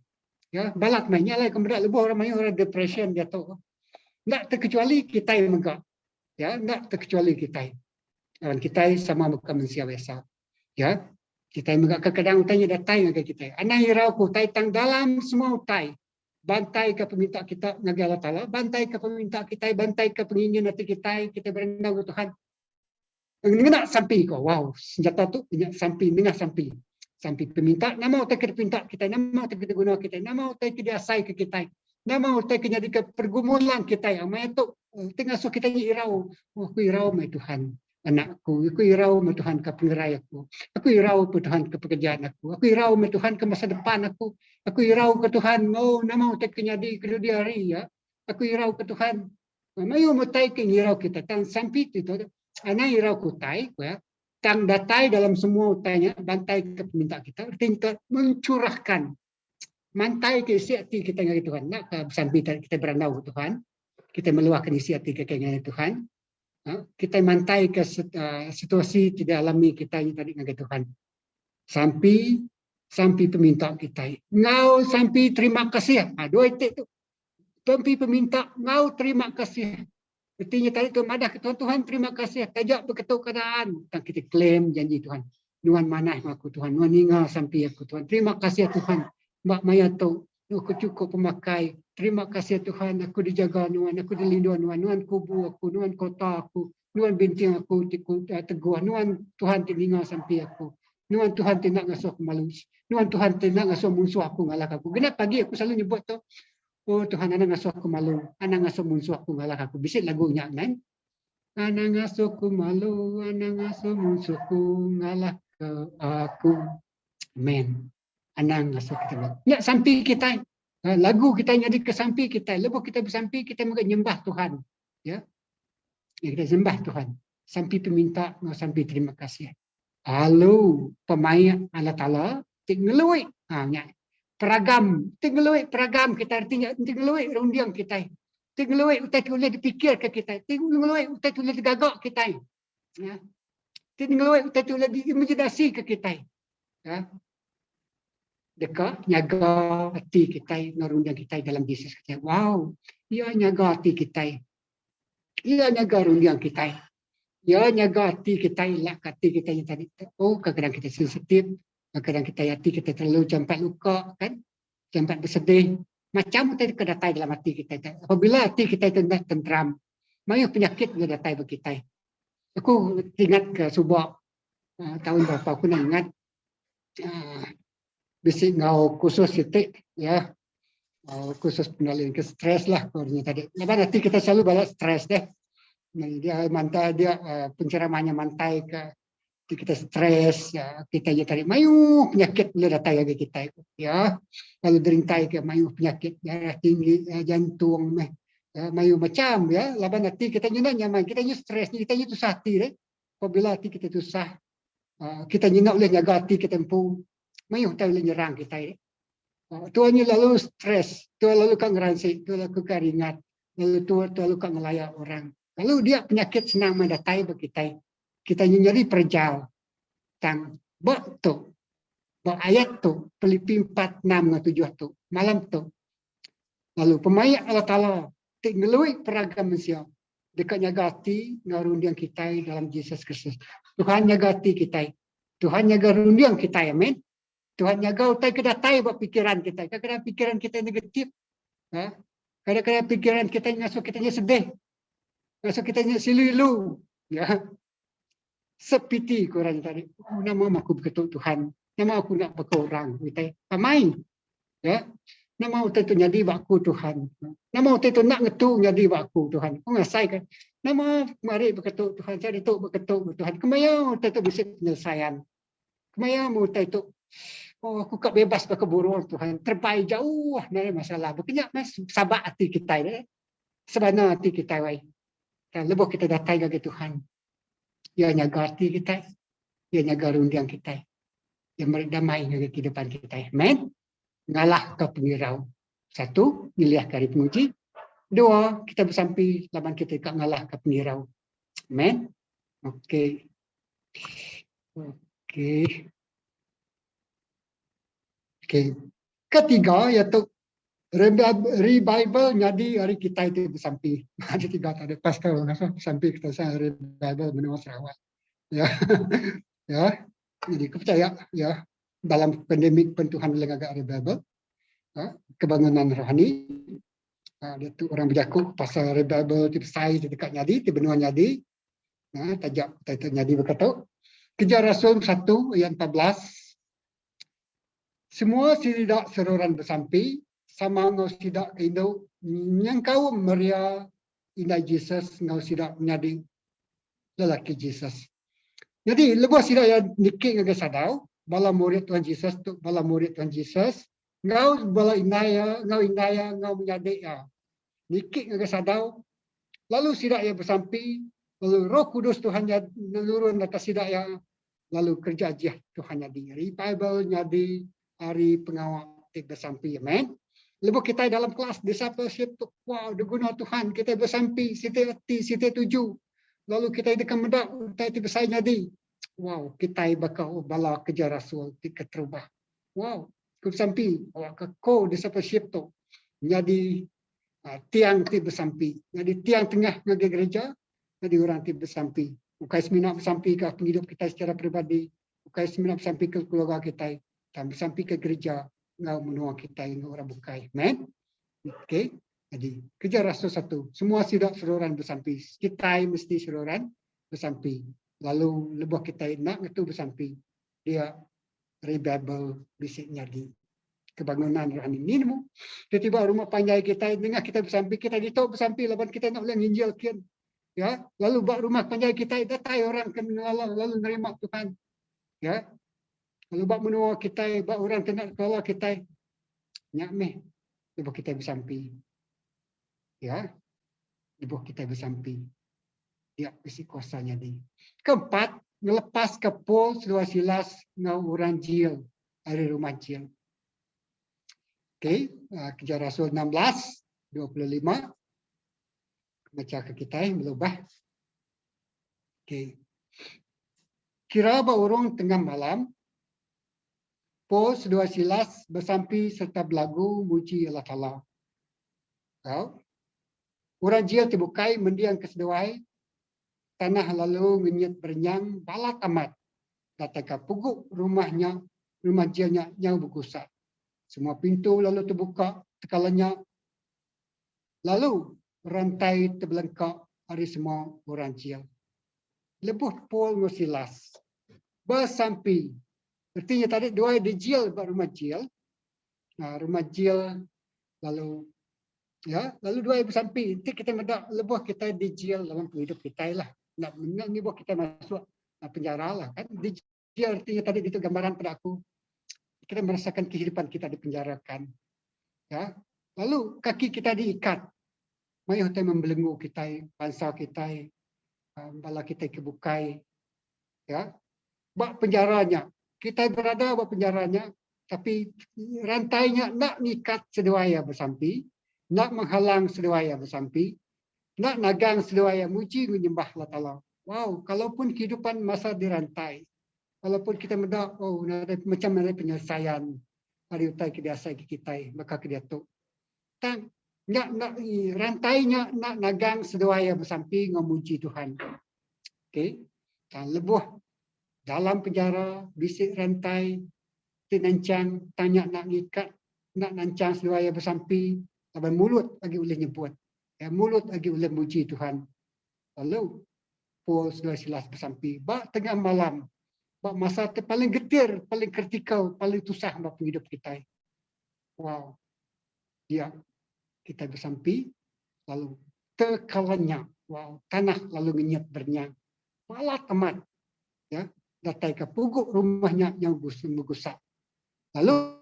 Ya, balak mainnya lah kemudian lebih orang main orang depression dia tahu. Tak terkecuali kita yang megak. Ya, tak terkecuali kita. Dan kita sama bukan manusia biasa. Ya. Kita yang kadang-kadang utanya datang ke kita. Anak hirau ku tai tang dalam semua utai. bantai ke peminta kita ngagai Allah Ta'ala, bantai ke peminta kita, bantai ke pengingin hati kita berenang ke Tuhan. Nengah sampai kau, wow, senjata tu sampai, nengah sampai. Sampai peminta, nama utai kita pinta kita, nama utai kita guna kita, nama utai kita asai ke kita, nama utai kita jadi ke pergumulan kita, amai tu tengah so kita irau, aku irau mai Tuhan anakku, aku irau mai Tuhan ke pengerai aku irau mai Tuhan ke pekerjaan aku irau mai Tuhan ke masa depan aku irau ke Tuhan, oh nama utai kenyadi kedua hari ya, aku irau ke Tuhan, mayu mutai ke irau kita, tan sampai itu, anak irau kutai, ya. Tang datai dalam semua utainya, bantai ke peminta kita, artinya mencurahkan, mantai ke isi hati kita dengan Tuhan. Nak sampai kita berandau ke Tuhan, kita meluahkan isi hati kita dengan Tuhan, kita mantai ke situasi tidak alami kita yang tadi dengan Tuhan. Sampai peminta kita, ngau sampai terima kasih. Dua itu, sampai peminta ngau terima kasih. Artinya tadi tu madah ke Tuhan, terima kasih. Tajak berketuk keadaan. Kita klaim janji Tuhan. Nuan manah aku Tuhan. Nuan ingat sampai aku Tuhan. Terima kasih Tuhan. Mak maya tu. Aku cukup pemakai. Terima kasih Tuhan. Aku dijaga Nuan. Aku dilindungi Nuan. Nuan kubu aku. Nuan kota aku. Nuan binting aku. Teguh. Nuan Tuhan tinggah sampai aku. Nuan Tuhan tidak ngasuh aku malu. Nuan Tuhan tidak ngasuh musuh aku ngalak aku. Kenapa pagi aku selalu nyebut tu. Oh Tuhan, anak ngasuh aku malu, anak ngasuh musuh aku ngalak aku. Bisa lagunya kan? Anak ngasuh aku malu, anak ngasuh musuhku ngalak ke aku. Men, anak ngasuh kita malu. Ya sampai kita, lagu kita jadi ke sampai kita. Lepas kita bersampai kita mungkin nyembah Tuhan. Ya, kita sembah Tuhan. Sampai peminta, sampai terima kasih. Lalu pemain Allah Ta'ala, tinggalui. Peragam, tinggalui peragam kita artinya tinggalui rundiang kita, tinggalui utai boleh dipikir ke kita, tinggalui utai boleh digagak kita, ya, tinggalui utai boleh diimajinasi ke kita, ya, dekat nyaga hati kita, rundiang kita dalam Yesus kita, wow, ia nyaga hati kita, ia nyaga rundiang kita, ia nyaga hati kita, ilak hati kita yang tadi, oh kadang-kadang kita sensitif. Kadang kita hati kita terlalu campak luka kan, campak bersedih, macam kita kedatai dalam hati kita. Apabila hati kita itu tentram, mayu penyakit dia datai bagi kita. Aku ingat ke sebuah tahun berapa aku nak ingat bisik ngau khusus titik ya, khusus pengendalian ke stres lah kornya tadi. Lepas hati kita selalu balik stres deh. Dia mantai dia penceramannya mantai ke kita stres, ya, kita je tarik mayu penyakit boleh datang lagi kita ya. Kalau derintai ke mayu penyakit darah tinggi, jantung, ya, mayu macam ya. Laban hati kita nyenak nyaman, kita nyu stres, kita nyu susah hati deh. Apabila hati kita susah, kita nyenak boleh jaga hati kita empu, mayu tak boleh nyerang kita. Tuan nyu lalu stres, tuan lalu kan ngeransik, tuan lalu kan ringat, lalu tuan lalu kan ngelayak orang. Lalu dia penyakit senang mendatai bagi kita. Kita nyari perjal tang bok tu bok ayat tu Filipi 4:6-7 tu malam tu. Lalu pemayak Allah Ta'ala tinggalui peragam manusia dekat nyagati ngarundiang kita dalam Yesus Kristus. Tuhan nyagati kita, Tuhan nyaga rundiang kita, amin. Tuhan nyaga utai kedatai buat pikiran kita. Kadang-kadang pikiran kita negatif, kadang-kadang pikiran kita ngasuh kita sedih, ngasuh kita silu-ilu, ya. Seperti korang tadi, nama aku berketuk Tuhan, nama aku nak berkorang, kita pamai, ya, nama aku tu jadi waktu Tuhan, nama aku tu nak ngetuk jadi waktu Tuhan, aku ngasai kan, nama mari berketuk Tuhan, jadi tu berketuk Tuhan, kemaya aku tu bisa penyelesaian, kemaya aku tu, oh aku tak bebas berkeburu Tuhan, terbaik jauh dari masalah, berkenyak mas sabar hati kita, sebenarnya hati kita, dan lebih kita datang ke Tuhan. Dia nyaga hati kita, dia nyaga rundiang kita, dia berdamai dengan kehidupan kita. Amen. Ngalah ke pengirau. Satu, milih kari penguji. Dua, kita bersampai laban kita dekat ngalah ke pengirau. Amen. Okey. Okey. Okey. Ketiga iaitu revival jadi hari kita itu bersampai. Ada tiga tadi pastor sampai kita saya revival menua Sarawak. Ya. Ya. Jadi aku percaya ya dalam pandemik pun Tuhan boleh agak revival. kebangunan rohani. Dia tu orang berjakuk pasal revival di Pesai dekat Nyadi, di benua Nyadi. Tajak Nyadi berkata, Kerja Rasul 1 ayat 14. Semua sidak seruran bersampi, sama ngau sidak Indo, yang kau meria inai Jesus ngau sidak Nyadi lelaki Jesus. Jadi lepas sidak yang nikik ngagai sadau, bala murid Tuhan Yesus tu bala murid Tuhan Yesus, ngau bala inaya, ngau menyadik ya. Nikik ngagai sadau, lalu sidak yang bersampi, lalu Roh Kudus Tuhan yang menurun atas sidak yang lalu kerja aja Tuhan jadi revival jadi hari pengawal bersampi, amen. Lepas kita dalam kelas discipleship tu, wow, diguna Tuhan kita bersampi, siti 7. Lalu kita dekat medak, kita besar jadi. Wow, kita bakal bala kerja Rasul tiga terubah. Wow, bersampi, kau discipleship tu jadi tiang ti bersampi. Jadi tiang tengah ngagai gereja, jadi orang ti bersampi. Bukan seminar bersampi ke penghidup kita secara peribadi, bukan seminar bersampi ke keluarga kita, dan bersampi ke gereja, ngau menua kita ini orang bukai. Amen. Okey. Jadi kerja Rasul 1, semua sidak seluruhan bersampi. Kita mesti seluruhan bersampi. Lalu lebih kita nak itu bersampi. Dia revival bisiknya di kebangunan rohani ini. Tiba-tiba rumah panjang kita dengar kita bersampi, kita ditahu bersampi, lepas kita nak ulang Injil kian. Ya, lalu bak rumah panjang kita datang orang ke lalu nerima Tuhan. Ya. Lalu bak menua kita, bak orang kena tolak kita. Nyak meh, lepas kita bersampi. Ya, lepas kita bersampi. Dia isi kuasanya di. Keempat, melepas ke Paul sedua Silas ngau orang jil dari rumah jil. Okey, Kerja Rasul 16:25. Baca ke kita melubah. Okey. Kira orang tengah malam, Paul sedua Silas bersampi serta berlagu muji Allah Ta'ala. Orang jil terbukai mendiang keseduai, tanah lalu ngenyet bernyang balat amat. Datang puguk rumahnya, rumah jilnya yang bergusak. Semua pintu lalu terbuka, tekalanya. Lalu rantai terbelengkak hari semua orang jil. Lebuh Paul Silas bersampi. Artinya tadi dua di jil rumah jil. Rumah jil lalu lalu dua bersampi. Nanti kita mendak lebuh kita di jil dalam hidup kita lah. Nak ni buat kita masuk penjara lah kan. Di jil artinya tadi itu gambaran pada aku. Kita merasakan kehidupan kita dipenjarakan. Ya. Lalu kaki kita diikat. Maya kita membelenggu kita, bangsa kita, bala kita kebukai. Ya. Bak penjaranya. Kita berada bak penjaranya, tapi rantainya nak ngikat seduaya bersampi, nak menghalang seduaya bersampi, nak nagang seduaya muji menyembah Allah Ta'ala. Wow, kalaupun kehidupan masa dirantai, walaupun kita mendak, oh, macam mana penyelesaian hari utai kebiasaan kita, maka dia tu. Tang, nak rantainya nak nagang seduaya bersampi memuji Tuhan. Okey, dan lebuh dalam penjara, bisik rantai, tinancang, tanya nak ngikat, nak nancang seduaya bersampi, tapi mulut lagi boleh nyebut. Ya, mulut lagi boleh muji Tuhan. Lalu, Paul sedua Silas bersampi. Bak tengah malam, bak masa paling getir, paling kritikal, paling susah bak hidup kita. Wow. Ya, kita bersampi, lalu terkalanya, wow, tanah lalu ngenyet bernyang. Balat amat. Ya, datang ke puguk rumahnya yang bergusak. Lalu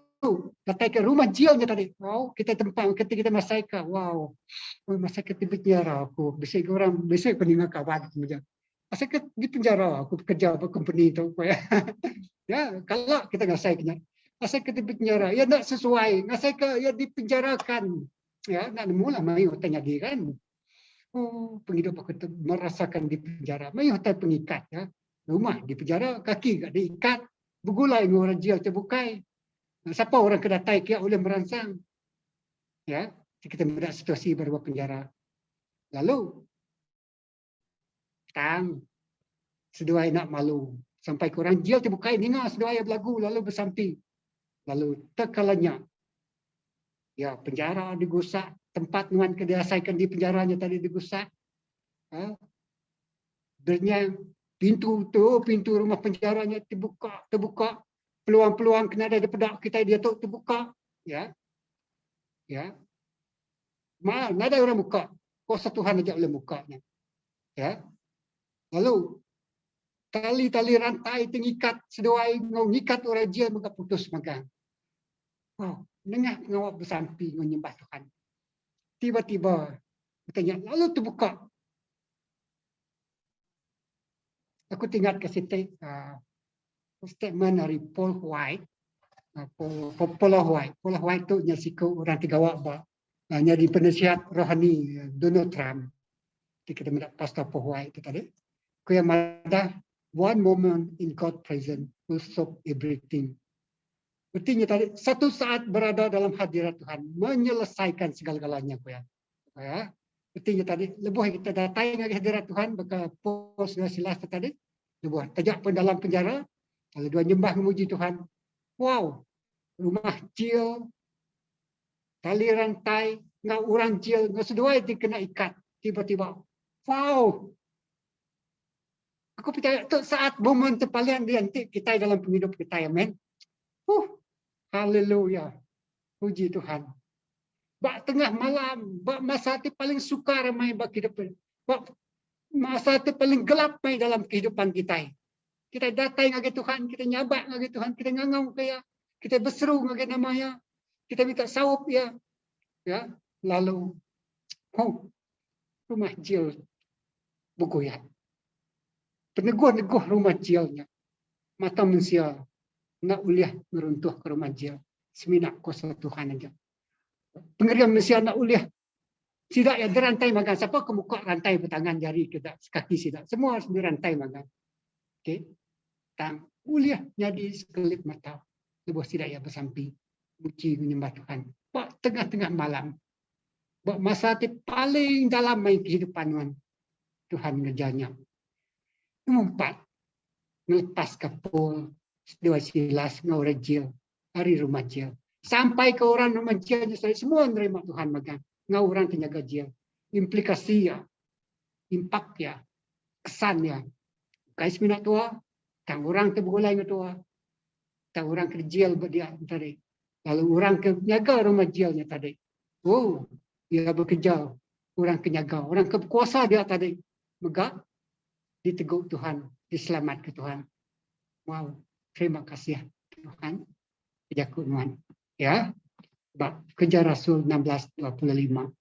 datang ke rumah jilnya tadi. Wow, kita tempat ketika kita masyarakat. Wow, masyarakat di penjara aku. Besok orang, besok peningat kawan. Masyarakat di penjara aku bekerja di company itu. Ya, kalau kita ngasainya. Masyarakat di penjara, ya nak sesuai. Masyarakat ya dipenjarakan. Ya, nak mula mayu tanya dia kan. Oh, penghidup aku merasakan di penjara. Mayu tak pengikat ya. Rumah di penjara, kaki gak diikat, bergulai dengan orang jil terbukai. Siapa orang kedatai kia boleh merangsang. Ya, kita melihat situasi baru penjara. Lalu, tang, seduai nak malu. Sampai ke orang jil terbukai, dengar seduai berlagu, lalu bersampi. Lalu terkalanya, Ya, penjara digusak, tempat nuan kebiasaan di penjaranya tadi digusak. Bernya pintu rumah penjaranya terbuka. Peluang-peluang kena ada pedak kita dia tu terbuka. Ya. Nada orang buka. Kuasa Tuhan aja boleh bukanya. Ya. Lalu tali-tali rantai tengikat seduai ngikat orang dia maka putus maka. Oh, dengar ngawak bersampi menyembah Tuhan. Tiba-tiba bertanya, lalu terbuka. Aku tinggal ke situ statement dari Paul White. Paul White tu nyasiku orang Tigawak jadi penasihat rohani Donald Trump. Kita mendapat pastor Paul White itu tadi. Ku yang ada one moment in God presence will solve everything. Artinya tadi satu saat berada dalam hadirat Tuhan menyelesaikan segala-galanya ku ya. Artinya tadi lebih kita datang ke hadirat Tuhan baka Paul Silas tadi lebih tajak pun dalam penjara lalu dua nyembah memuji Tuhan. Wow, rumah jil, tali rantai, ngau orang jil, ngau sedua itu kena ikat tiba-tiba. Wow, aku percaya itu saat momen terpaling diantik kita dalam hidup kita, amen. Haleluya, puji Tuhan. Bak tengah malam, bak masa itu paling sukar mai bak kehidupan. Bak masa itu paling gelap mai dalam kehidupan kita. Kita datang ngage Tuhan, kita nyabak ngage Tuhan, kita ngangau kaya, kita berseru ngage namanya, kita minta saup ya. Lalu rumah jil bergoyang. Peneguh-neguh rumah jilnya. Mata manusia nak uliah meruntuh ke rumah jil. Seminak kuasa Tuhan aja. Pengerian manusia nak uliah. Tidak ya dirantai makan. Siapa kemuka rantai bertangan jari kita kaki tidak. Semua harus dirantai makan. Okey. Tang uliah jadi sekelip mata. Lepas tidak ya bersampi. Muji menyembah Tuhan. Pak tengah-tengah malam. Pak masa itu paling dalam main kehidupan Tuhan ngerjanya. Nombor 4. Melepas kapul. Dua Silas ngau rejil. Hari rumah jil. Sampai ke orang rumah jil. Semua menerima Tuhan makan. Ngau orang penjaga jil. Implikasi ya. Impak ya. Kesan ya. Kais minat tua. Tang orang terbulai ke tua. Tang orang ke jil berdia tadi. Lalu orang ke jaga rumah jilnya tadi. Oh. Dia bekerja. Orang penjaga. Orang kekuasa dia tadi. Megak. Diteguk Tuhan. Diselamat ke Tuhan. Wow. Terima kasih Tuhan. Kejaku Tuhan. Ya. Kerja Rasul 16:25.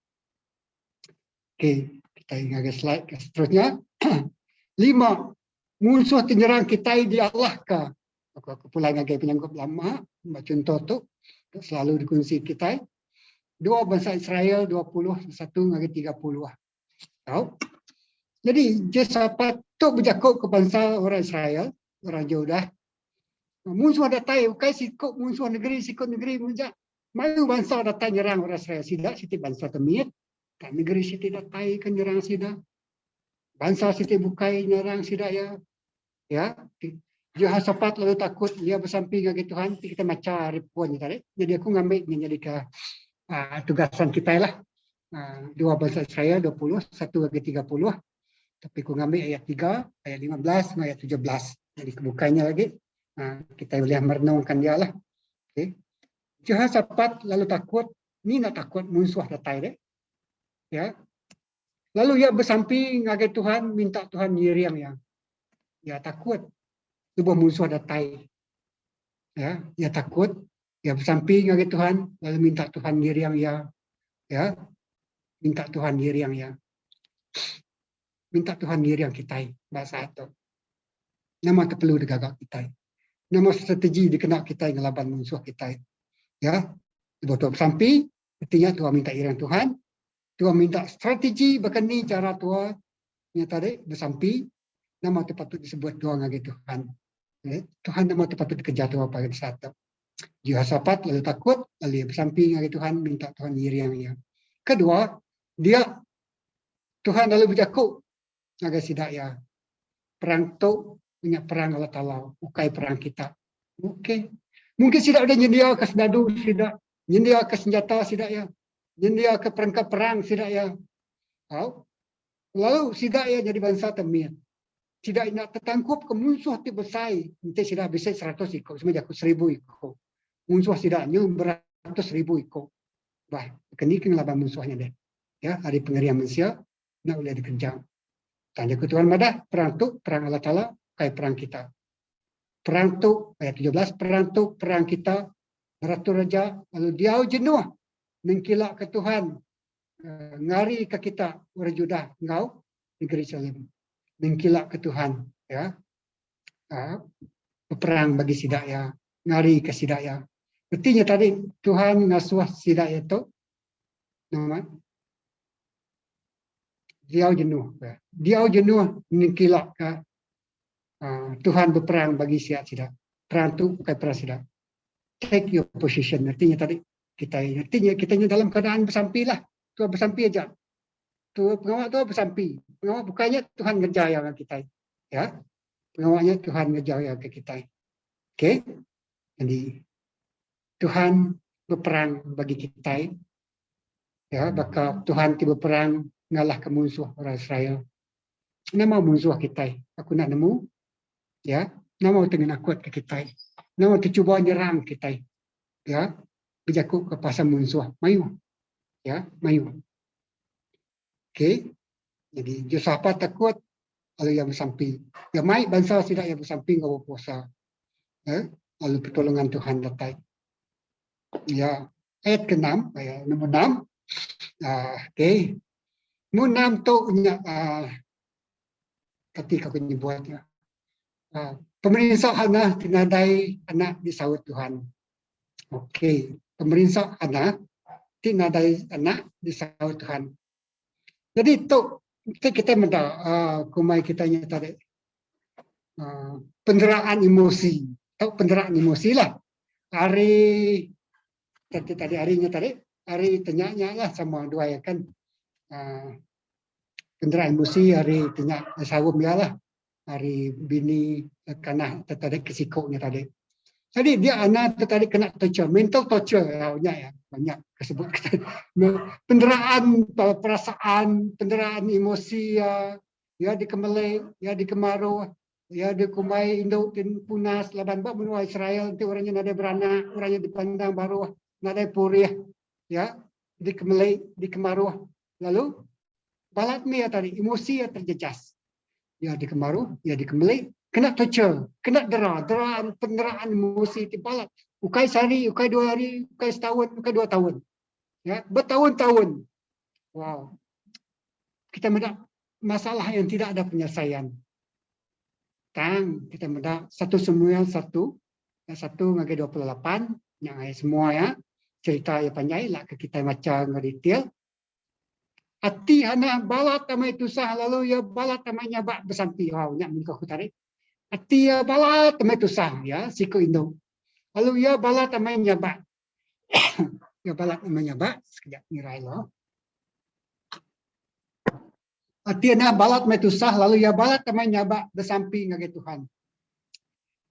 Okey. Kita ingat slide ke seterusnya. 5. Musuh penyerang kita dialahkan. Aku pulai ngagai penyangkut lama. Contoh tu. Selalu dikongsi kita. 2 bangsa Israel 20, 1 ngagai 30. Tahu? Jadi, Jesapat tu berjakut ke bangsa orang Israel. Orang Yehuda. Musuh datang, bukan sikut musuh negeri, sikut negeri menjak. Mayu bangsa datang nyerang orang Israel. Sidak, siti bangsa temit. Kan negeri siti datang kan nyerang sidak. Bangsa siti bukai nyerang sidak ya. Ya. Jehoshaphat lalu takut, dia bersamping dengan Tuhan. Kita baca ribuan tadi. Jadi aku ngambil menjadi ke tugasan kita lah. 2 bangsa Israel 20, 1 lagi 30. Tapi aku ngambil ayat 3, ayat 15, ayat 17. Jadi kebukanya lagi. Kita boleh merenungkan dia lah. Okay. Jehoshaphat lalu takut, ni nak takut musuh datang deh. Ya. Lalu ia bersamping ngagai Tuhan, minta Tuhan nyiriang ya. Ya takut, sebuah musuh datang. Ya, ia takut, ia bersamping ngagai Tuhan, lalu minta Tuhan nyiriang ya. Ya, minta Tuhan nyiriang ya. Minta Tuhan nyiriang kita bahasa itu. Nama tu perlu digagak kita. Nama strategi dikenak kita ngelaban musuh kita. Ya, betul sampai artinya Tuhan minta irang Tuhan. Tuhan minta strategi bahkan ni cara Tuhan yang tadi bersampai nama tu patut disebut doa ngagi Tuhan. Ya, Tuhan nama tu patut dikejar Tuhan pada saat itu. Jehoshaphat lalu takut, lalu bersampai ngagi Tuhan minta Tuhan irang ya. Kedua, dia Tuhan lalu berjakut ngagi sidak ya. Perang tu punya perang Allah Ta'ala, bukai perang kita. Okey. Mungkin tidak ada nyedia ke sedadu, tidak. Nyendia ke senjata sidak ya. Nyendia ke perangkat perang sidak ya. Lalu sidak ya jadi bangsa temir. Tidak nak tertangkup ke musuh ti besai. Nanti sidak bisa 100 ikut. Semuanya aku 1000 ikut. Musuh sidaknya beratus ribu ikut. Bah, keniking lah musuhnya deh. Ya, hari pengerian manusia nak boleh dikencang. Tanya ke Tuhan madah, perang tu, perang Allah Ta'ala, kayak perang kita. Perang tu, ayat 17, perang tu, perang kita, Ratu Raja, lalu dia jenuh, mengkilak ke Tuhan, ngari ke kita, orang Judah, engkau, negeri Jerusalem, mengkilak ke Tuhan, ya, berperang bagi sidaya, ngari ke sidaya. Artinya tadi, Tuhan ngasuh sidaya itu, nama, dia jenuh mengkilak ke Tuhan berperang bagi siap sidak. Perang tu bukan perang sidak. Take your position. Artinya tadi kita dalam keadaan bersampi lah. Tuhan bersampi aja. Pengawal tu bersampi. Pengawal bukannya Tuhan ngejaya dengan kita. Ya, pengawalnya Tuhan ngejaya ke kita. Okey. Jadi Tuhan berperang bagi kita. Ya, bakal Tuhan tiba perang ngalah ke musuh orang Israel. Nama musuh kita. Aku nak nemu. Ya, nama tengah kuat ke kita. Nama tercuba nyerang kita. Ya, berjakuk ke pasal musuh. Mayu. Ya, mayu. Okey. Jadi Yosafat takut lalu yang bersampi. Ya, mai bangsa tidak yang bersampi kau puasa. Ya, lalu pertolongan Tuhan datang. Ya, ayat ke-6, ayat nombor 6. Okey. Munam tu ketika aku nyebutnya. Pemerintah anak tinadai anak disawut Tuhan. Okey, pemerintah anak tinadai anak disawut Tuhan. Jadi itu kita minta kumai kitanya tadi penderaan emosi. Tahu penderaan emosi lah. Hari harinya tadi hari tanya lah sama dua ya kan. Penderaan emosi hari tanya sawum ya lah. Hari bini kena tertarik kesikoknya tadi. Jadi dia anak tertarik kena torture, mental torture ya, banyak tersebut. Penderaan perasaan, penderaan emosi ya dikemelek, ya dikemaruh, ya dikumai induk tin punas laban bab menua Israel nanti orangnya nada beranak, orangnya dipandang baru nada purih ya, dikemelek, dikemaruh. Lalu balat ya tadi emosi ya terjejas. Ya dikemaruh, ya dikemelek, kena torture, kena deraan, penderaan emosi tibalat. Ukai sehari, ukai 2 hari, ukai setahun, ukai 2 tahun. Ya, bertahun-tahun. Wow. Kita mendak masalah yang tidak ada penyelesaian. Kita mendak 1 Samuel 1 ngagi 28 yang semua ya. Cerita yang panjang lah ke kita macam detail. Hati anak balat tamai tusah lalu ya balat tamai nyabak bersampi. Wow, nyak minta aku tarik. Hati ya balat tamai tusah ya siku Indo. Lalu ya balat tamai nyabak. Ya balat tamai nyabak sekejap nirai lo. Hati anak balat tamai tusah lalu ya balat tamai nyabak bersampi ngagai Tuhan.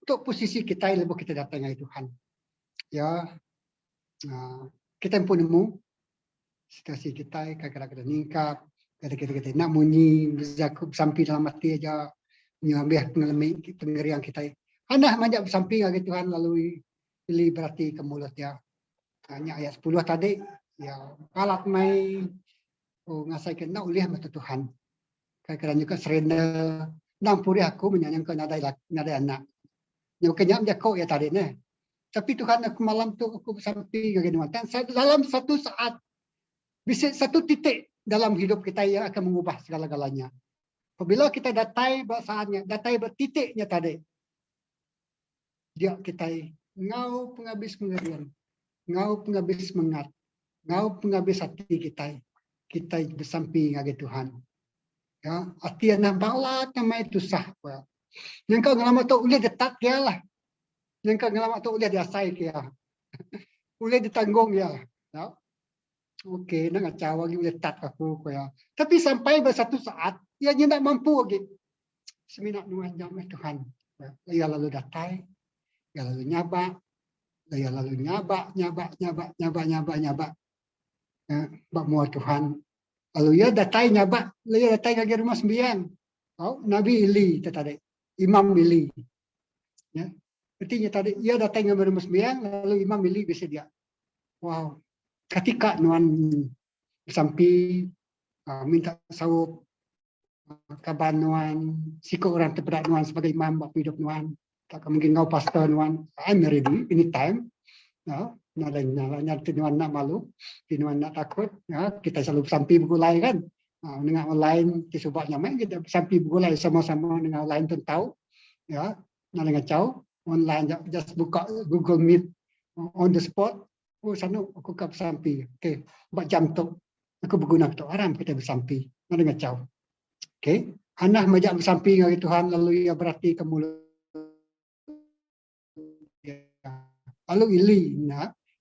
Untuk posisi kita lebih kita datang ngagai Tuhan. Ya kita pun nemu situasi kita kadang-kadang ningkap, kadang-kadang nak munyi, berzakup sampai dalam hati aja, menyambil pengerian kita. Anak banyak bersamping lagi Tuhan lalu pilih berarti ke mulut ya. Hanya ayat 10 tadi, ya balat mai, ngasai kena uliah mata Tuhan. Kadang-kadang juga serena, nampuri aku menyanyangkan nada anak. Yang kenyam jakau ya tadi nih. Tapi Tuhan aku malam tu aku bersamping lagi Tuhan. Dalam satu saat, bisa 1 titik dalam hidup kita yang akan mengubah segala-galanya. Apabila kita datai saatnya, datai bertitiknya tadi, dia kita ngau penghabis pengerian, ngau penghabis semangat, ngau penghabis hati kita bersamping dengan Tuhan. Ya, hati anak balat nama itu sah. Yang kau ngelama tu boleh detak dia lah. Yang kau ngelama tu boleh diasai dia. Boleh ditanggung dia. Ya. Okey, nak cawa lagi boleh tak aku kaya. Tapi sampai satu saat ia tidak mampu lagi. Seminat nuan jam Tuhan. Ia lalu datai, ia lalu nyabak, Saya lalu nyabak. Bak muat Tuhan. Lalu ia datai nyabak, ia datai ke rumah sembiang. Oh, Nabi Ili tadi, Imam Ili. Ya. Artinya tadi ia datai ke rumah sembiang, lalu Imam Ili bisa dia. Wow. Ketika nuan sampai minta sawup kabar nuan, siku orang terberat nuan sebagai imam bak hidup nuan. Tak mungkin ngau pastor nuan, I'm ready anytime. Ya, nyala tinuan nak malu, tinuan nak takut. Ya, kita selalu sampai bergulai kan. Dengan online disubaknya main kita sampai bergulai sama-sama dengan online pun tahu. Ya, nak ngacau online just buka Google Meet on the spot. Oh sana aku kap sampai. Okey, buat jam tu aku berguna tu aram kita bersampai. Nak ngacau. Okey, anak majak bersampai dengan Tuhan lalu ia berarti ke mulut. Lalu Ili,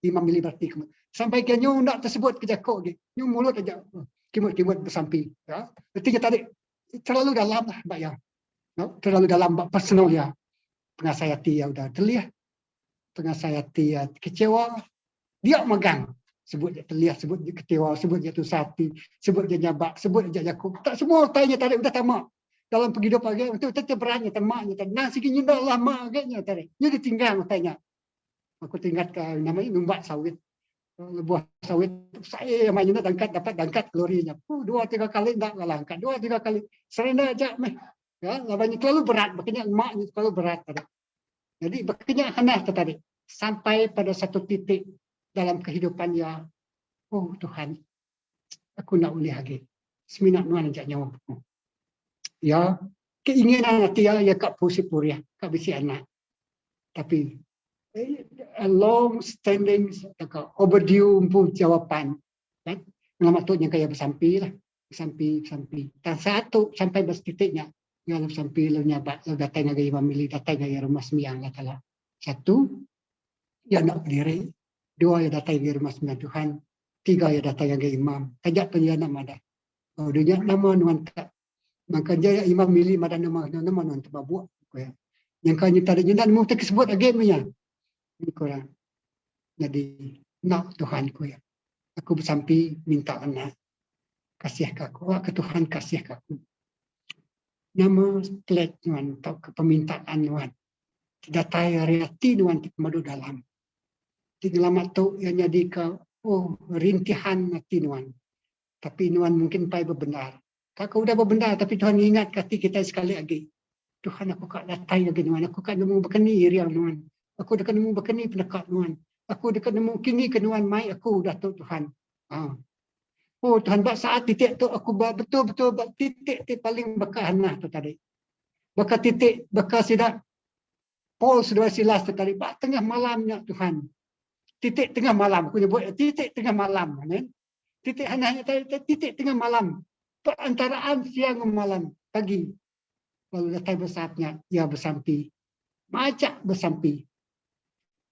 Imam Ili berarti sampai ke nyu nak tersebut ke jakok ke, nyu mulut aja kimut-kimut bersampi. Ya, artinya tadi terlalu dalam lah, mbak ya, terlalu dalam mbak personal ya, pengasayati ya udah terlihat, pengasayati ya kecewa, dia megang, sebut dia terlihat, sebut dia kecewa, sebut dia tusati, sebut dia nyabak, sebut dia jakok, tak semua tanya tadi udah tamak. Dalam kehidupan dia itu tetap berani temaknya, nah sikitnya dah lama agaknya tadi, dia ditinggal tanya. Aku tingkat ke namanya numbak sawit, buah sawit saya yang mainnya dapat dangkat kalorinya. 2-3 kali tak kalah angkat, 2-3 kali serena aja meh. Ya, labanya terlalu berat, makanya emaknya terlalu berat tadi. Jadi makanya aneh tadi sampai pada satu titik dalam kehidupan ya, oh Tuhan, aku nak uli lagi. Seminat nuan ajak nyawa. Ya, keinginan hati ya kak pusipur ya, kak bisi anak. Tapi a long standing overdue pun jawapan kan nama tu yang kaya bersampi lah bersampi dan satu sampai bertitiknya yang bersampi lo nyabak lo datang lagi Imam Ili datang lagi rumah sembiang lah kalau satu ya nak berdiri, 2 ya datang lagi rumah sembiang Tuhan, 3 ya datang lagi imam kajak penjana ada oh dunia nama nuan tak makanya Imam Ili ada nama nuan terbabuak yang kanya tadi jangan mau tersebut lagi punya kurang. Jadi nak Tuhanku ya. Aku bersampi minta anak. Kasih aku. Ke Tuhan kasih aku. Nama plek nuan atau kepermintaan nuan. Tidak tayar hati nuan madu dalam. Tinggal tu yang jadi ke rintihan hati nuan. Tapi nuan mungkin pai berbenar. Kakak udah berbenar tapi Tuhan ingat hati kita sekali lagi. Tuhan aku kak datai lagi nuan. Aku kak nemu berkeni iriang nuan. Aku dekat nemu berkeni pendekat nuan. Aku dekat nemu kini ke nuan mai aku dah tu Tuhan. Oh Tuhan bak saat titik tu aku betul-betul titik paling bekahanah tu tadi. Baka titik baka sidak Paul sudah silas tu tadi. Bak tengah malamnya Tuhan. Titik tengah malam aku nyebut titik tengah malam kan. Titik hanahnya tadi titik tengah malam. Perantaraan siang dan malam pagi. Lalu datang bersaatnya ia bersampi. Macak bersampi.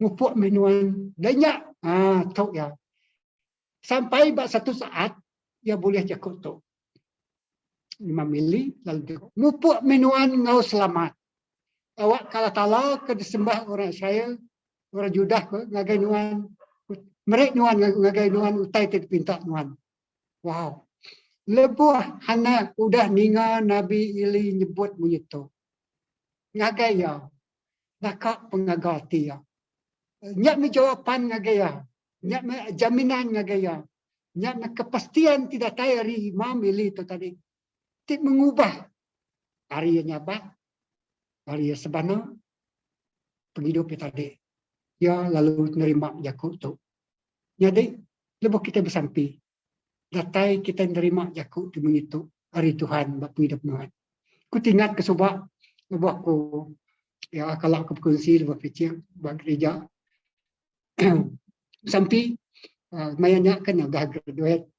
Ngupuk menuan banyak tahu ya sampai satu saat ia boleh jakut tu Imam Ili lalu dia ngupuk menuan ngau selamat awak kalau tala ke disembah orang Israel orang Judah ke ngagai nuan mereka nuan ngagai nuan utai te pinta nuan wow lebuh hana udah ninga Nabi Ili nyebut begitu ngagai ya nakak pengagati ya nyak me jawapan ngagaya, nyak me jaminan ngagaya, nyak me kepastian tidak tahu hari Imam Ili itu tadi. Tidak mengubah hari yang nyabak, hari yang sebana, penghidup tadi. Ya lalu menerima jakut tu. Jadi lebih kita bersampi. Datai kita menerima jakut tu mengitu hari Tuhan bak penghidup Tuhan. Ku tingat ke subak, lebih aku ya kalau aku berkongsi lebih kecil bak gereja. Sampai mayanya kan dah graduate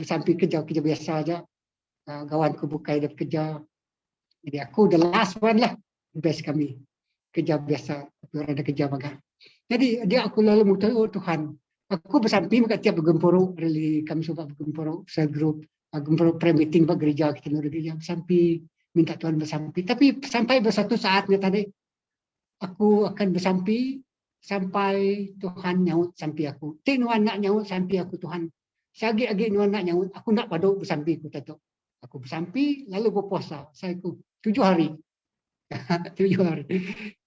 sampai kerja biasa aja kawanku buka hidup kerja jadi aku the last one lah best kami kerja biasa orang ada kerja bagai jadi dia aku lalu mutu oh Tuhan aku bersampi maka tiap bergempuru really kami suka bergempuru segrup gempuru prayer meeting bag gereja kita nurut gereja bersampi minta Tuhan bersampi tapi sampai bersatu saatnya tadi aku akan bersampi sampai Tuhan nyaut sampai aku. Ti nuan nak nyaut sampai aku Tuhan. Sagi-agi nuan nak nyaut, aku nak paduk bersampi aku tatuk. Aku bersampi lalu berpuasa. Saya aku 7 hari. 7 hari.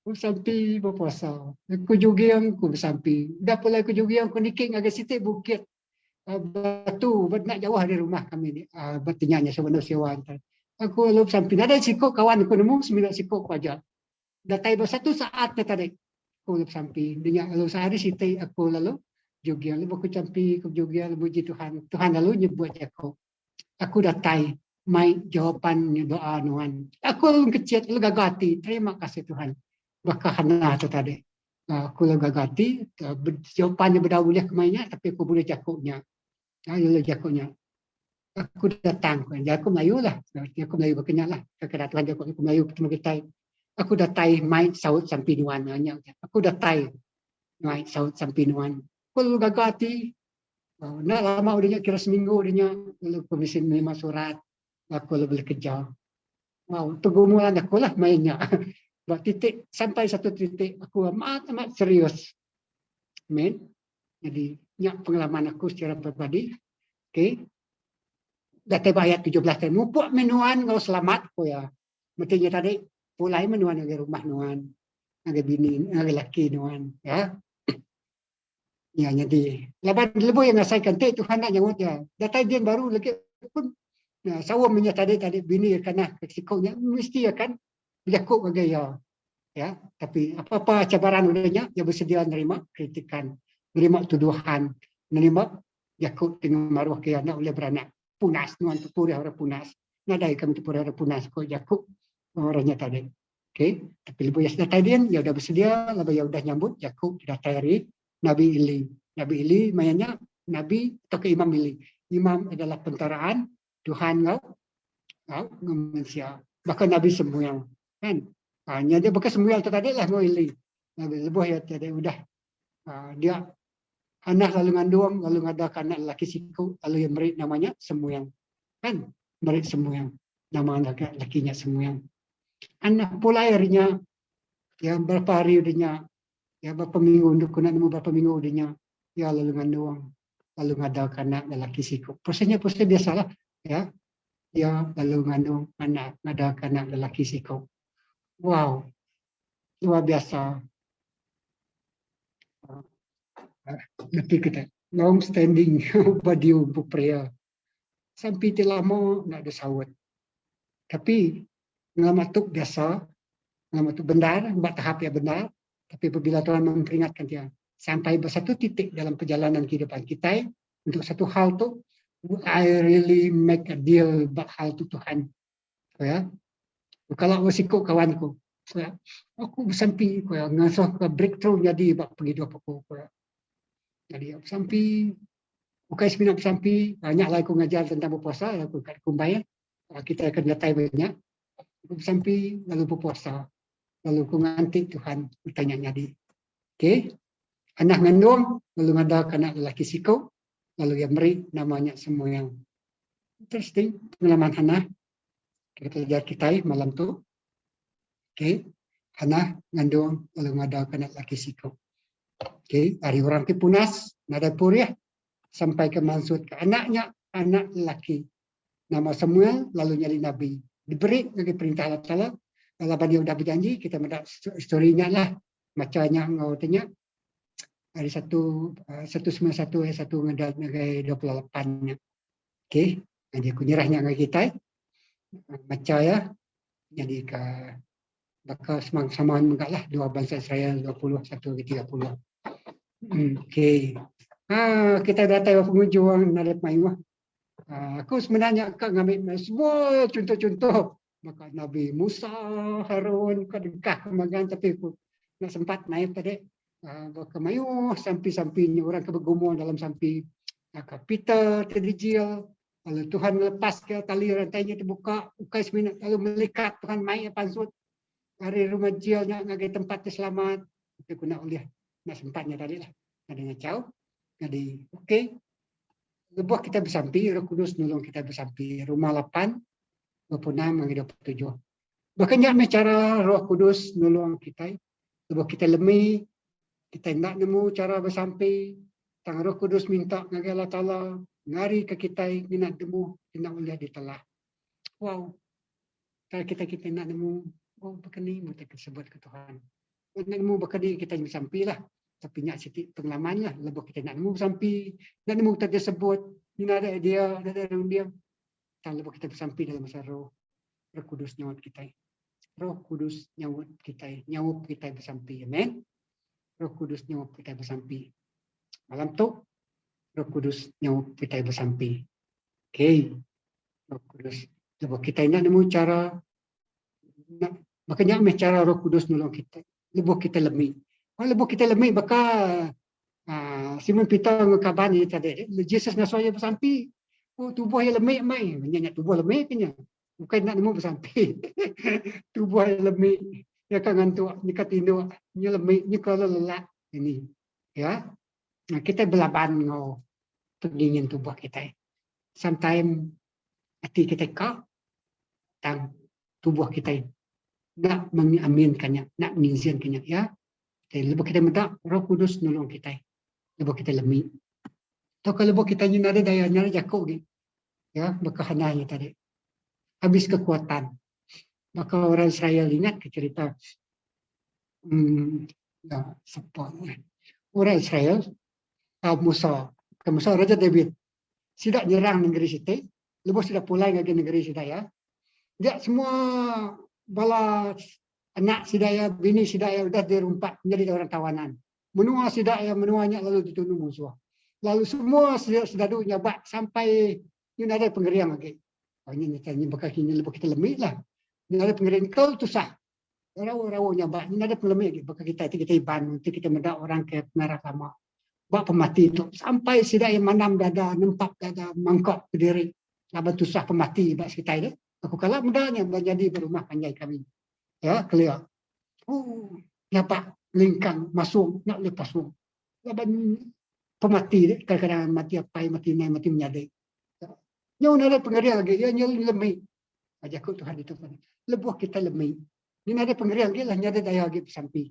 Bersampi berpuasa. Aku jogiang aku bersampi. Dah pula aku jogiang aku niking agak sitik bukit. Batu nak jauh dari rumah kami ni. Bertanya sebenarnya sewa. Aku lalu bersampi. Ada sikok kawan aku nemu 9 sikok aja. Datai bersatu saat na tadi. Aku lalu bersampi. Dia lalu sehari sitik aku lalu jogiang. Lalu aku campi aku jogiang puji Tuhan. Tuhan lalu nyebut aku. Aku datai mai jawapan doa nuan. Aku lalu kecil lalu gagati. Terima kasih Tuhan. Bakahana tu tadi. Aku lalu gagati. Jawapannya berdauliah kemainya. Tapi aku boleh jakuknya. Lalu jakuknya. Aku datang. Aku Melayu lah. Aku Melayu berkenyak lah. Kadang-kadang Tuhan aku Melayu ketemu kita. Aku datai mai saut sampai nuan. Aku datai mai saut sampai nuan. Aku lalu gagati. Nak lama udahnya kira seminggu udahnya. Lalu komisi menerima surat. Aku lalu boleh kejar. Wow, pergumulan aku lah mainnya. Buat titik sampai satu titik aku amat serius. Amin. Jadi nyak pengalaman aku secara pribadi. Okey. Datai ayat 17 tadi. Mupuk menuan kalau selamat ko ya. Mestinya tadi pulai menuan dari rumah nuan. Ada bini, ada laki nuan, ya. Ya, jadi laban lebu yang ngasaikan Tuhan nak nyawut ya. Datai dia baru lagi pun sawam menyata tadi bini kena kesikaunya mesti akan berjakuk bagai ya. Tapi apa-apa cabaran udahnya dia bersedia menerima kritikan, menerima tuduhan, menerima jakuk dengan maruah ke anak oleh beranak punas nuan tupuri orang punas. Nadai kami tupuri orang punas kok jakuk orangnya tadi. Okey, tapi lebu yang datai dia ya udah bersedia, lebu ya udah nyambut jakuk datai hari Nabi Eli. Nabi Eli mayanya Nabi atau ke Imam Eli. Imam adalah pentaraan Tuhan kau manusia. Bahkan Nabi Samuel kan. Hanya dia bekas Samuel tadi lah mau Eli. Nabi lebuh ya tadi udah dia anak lalu ngandung lalu ngadakan anak lelaki siku lalu yang beri namanya Samuel. Kan beri Samuel. Nama anak lakinya Samuel. Anak pula akhirnya yang berapa hari udahnya ya berapa minggu untuk kena nemu berapa minggu udahnya ya lalu ngandung lalu ngadakan anak lelaki siku. Prosesnya biasalah ya. Dia lalu ngandung anak ngadakan anak lelaki siku. Wow, luar biasa. Nanti kita long standing body untuk pria sampai lama nak ada sawat. Tapi ngamatuk biasa, ngamatuk benar, buat tahap yang benar. Tapi apabila Tuhan memperingatkan dia sampai bersatu titik dalam perjalanan kehidupan kita untuk satu hal tu, I really make a deal buat hal tu Tuhan. Ya. Kalau sikut kawanku, ya, aku bersampi, ya, ngasah ke breakthrough jadi buat pergi dua pokok. Ya. Jadi bersampi, bukan seminat bersampi, banyak lah aku ngajar tentang berpuasa, aku kat kumbayan, kita akan datai banyak. Aku bersampi, lalu berpuasa, lalu aku ngantik Tuhan, bertanya jadi. Okey, anak ngandung, lalu ngadakan anak lelaki sikau, lalu yang beri namanya semua yang interesting, pengalaman Hana. Kita belajar kita malam tu. Okey, Hana ngandung lalu ngadakan anak lelaki sikau. Okey, hari orang ke punas, nada puriah sampai ke maksud ke anaknya, anak lelaki. Nama Samuel lalu jadi nabi. Diberi lagi perintah Allah Taala. Kalau dia sudah berjanji, kita mendapat historinya lah. Macamnya ngau tanya. Hari 191 ayat 1 ngedal negai 28-nya. Okey, jadi aku nyerahnya dengan kita. Baca ya. Jadi ke bakal samaan enggaklah dua bangsa Israel 21 ke 30. Okey. Kita datang pengunjung narik main. Aku sebenarnya akan ngambil semua contoh-contoh maka Nabi Musa, Harun, kadang-kadang kemagan tapi aku nak sempat naik tadi ke mayu sampai-sampainya orang kebergumul dalam sampai Peter terdigil lalu Tuhan melepas ke tali rantainya terbuka ukai seminat lalu melikat Tuhan mai pansut hari rumah jilnya ngagai tempat selamat itu guna oleh nak sempatnya tadi lah ada ngacau jadi okey lebuh kita bersampi Roh Kudus nolong kita bersampi rumah 8 26 mengenai 27 bahkan cara Roh Kudus nolong kita lebuh kita lemih Kita nak nemu cara bersampai, tang Roh Kudus minta dengan Allah Ta'ala, ngari ke kita, nak nemu, nak boleh ditelah. Wow, kalau kita nak nemu, oh begini, kita sebut ke Tuhan. Nak nemu begini, kita bersampai lah. Tapi nak sedikit pengalaman lah, lebih kita nak nemu bersampai, nak nemu kita sebut, ni ada dia, ada dia. Dan lebih kita bersampai dalam masa Roh Kudus nyawat kita. Roh Kudus nyawat kita bersampai. Amen. Roh Kudus nyawat kita bersampai. Malam tu Roh Kudus nyawat kita bersampai. Okay. Roh Kudus. Sebab kita nak nemu cara, makanya cara Roh Kudus nolong kita. Lebih kita lemih. Kalau lebih kita lemih, maka Simon Peter ngekabar ni tadi. Yesus nasuaya bersampai. Oh, tubuh yang lemih mai. Menyanyi tubuh lemih kena. Bukan nak nemu bersampai. Tubuh yang lemih. Ya kan ngantuk, ni katino, ni lemih, ni kalau lelah ini. Ya. Nah, kita belaban ngau pendingin tubuh kita. Sometimes hati kita kau tang tubuh kita nak mengaminkannya, nak mengizinkannya, ya. Jadi lebih kita minta Roh Kudus nolong kita. Lebih kita lemih. Atau kalau kita ni ada daya nyari jago gitu. Ya, berkehananya tadi. Habis kekuatan. Maka orang Israel ingat ke cerita orang Israel, Musa Raja David tidak nyerang negeri Siti, lepas sudah pulang ke negeri Sidaya. Dia semua bala anak Sidaya, bini Sidaya sudah dirumpat menjadi orang tawanan. Menua Sidaya, menuanya lalu dituduh musuh. Lalu semua sedadu nyabat sampai ini ada penggerian lagi. Ini bakal kini lebih kita lemih lah. Ini ada penggerian kau tu sah. Rawa-rawa nyabat. Ini ada pengelemih lagi. Bakal kita iban. Nanti kita mendak orang ke pengarah lama. Buat pemati itu. Sampai sidak yang manam dada, nempak dada, mangkok ke diri. Laban tu sah pemati buat kita ini. Aku kalah mudahnya menjadi berumah panjang kami. Ya, clear. Oh, nyapak lingkang masuk nak lepas masuk. Laban pemati kadang-kadang mati apa mati naik mati menyadai. Yang ada pengerian lagi, yang lemih. Ajakut Tuhan itu. Lebuh kita lemih. Ini ada pengerian lagi lah, ada daya lagi bersampai.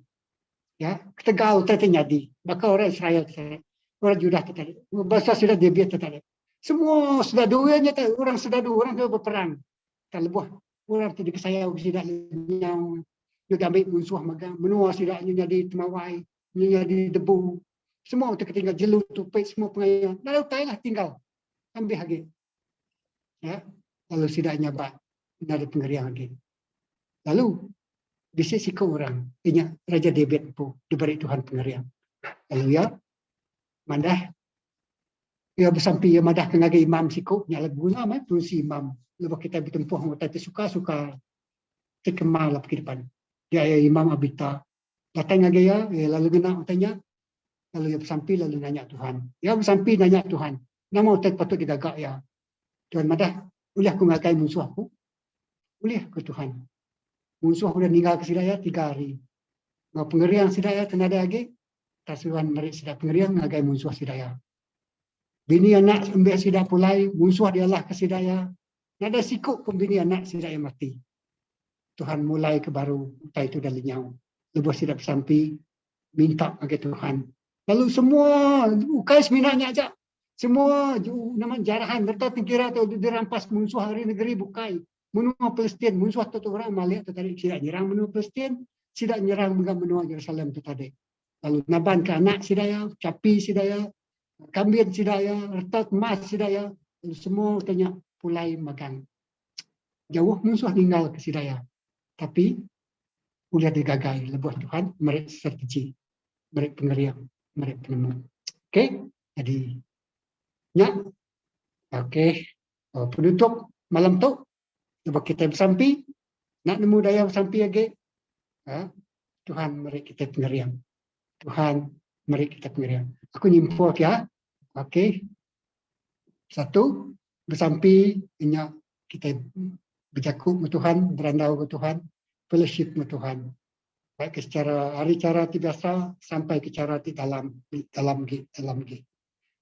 Ya, ketegau ternyadi. Maka orang Israel tadi, orang Judah tadi, bahasa sudah debiat tadi. Semua sudah duanya tadi, orang sudah berperang. Tak lebuh, orang tidak saya tidak yang juga ambil musuh magang, menua tidak jadi temawai, jadi debu. Semua untuk tinggal jelut, tupik, semua pengayaan. Lalu taylah tinggal. Ambil lagi. Ya, lalu tidak nyabat, ada pengerian lagi. Lalu di sisi orang, ingat Raja David itu diberi Tuhan pengerian. Lalu ya, mandah, ya bersampai ya mandah kenaga imam siku, nyala guna mah tu si imam. Lepas kita bertempuh, kita suka terkemal lah ke depan. Dia ya imam abita, datang lagi ya, lalu kena tanya, lalu ya bersampai lalu nanya Tuhan. Ya bersampai nanya Tuhan, nama otak patut digagak ya. Tuhan madah, boleh aku ngakai musuh aku? Boleh ke Tuhan. Musuh sudah meninggal ke Sidaya 3 hari. Mau pengerian Sidaya tenada lagi. Tasuhan mereka Sidaya pengerian ngakai musuh Sidaya. Bini anak ambil Sidaya pulai, musuh dialah ke Sidaya. Nada sikuk pun bini anak Sidaya mati. Tuhan mulai ke baru, utai itu dah lenyau. Lepas Sidaya bersampai, minta ke Tuhan. Lalu semua, ukai seminanya aja. Semua nama jarahan mereka kira tu dirampas musuh hari negeri bukai menua Palestin musuh tu orang Malik tu tadi tidak nyerang menua Palestin tidak nyerang juga menua Yerusalem tu tadi lalu naban ke anak sidaya capi sidaya kambing sidaya retot emas sidaya semua tanya pulai magang jauh musuh tinggal ke sidaya tapi udah digagai lebuh Tuhan mereka strategi mereka pengerian mereka penemu okey jadi ya, okey. Penutup malam tu, cuba kita bersampai, nak nemu daya bersampai lagi. Tuhan beri kita pengerian. Tuhan beri kita pengerian. Aku nyimpul ya. Okey. 1, bersampai, ingat kita berjakuk ke Tuhan, berandau ke Tuhan, fellowship ke Tuhan. Baik secara hari cara biasa sampai ke cara dalam.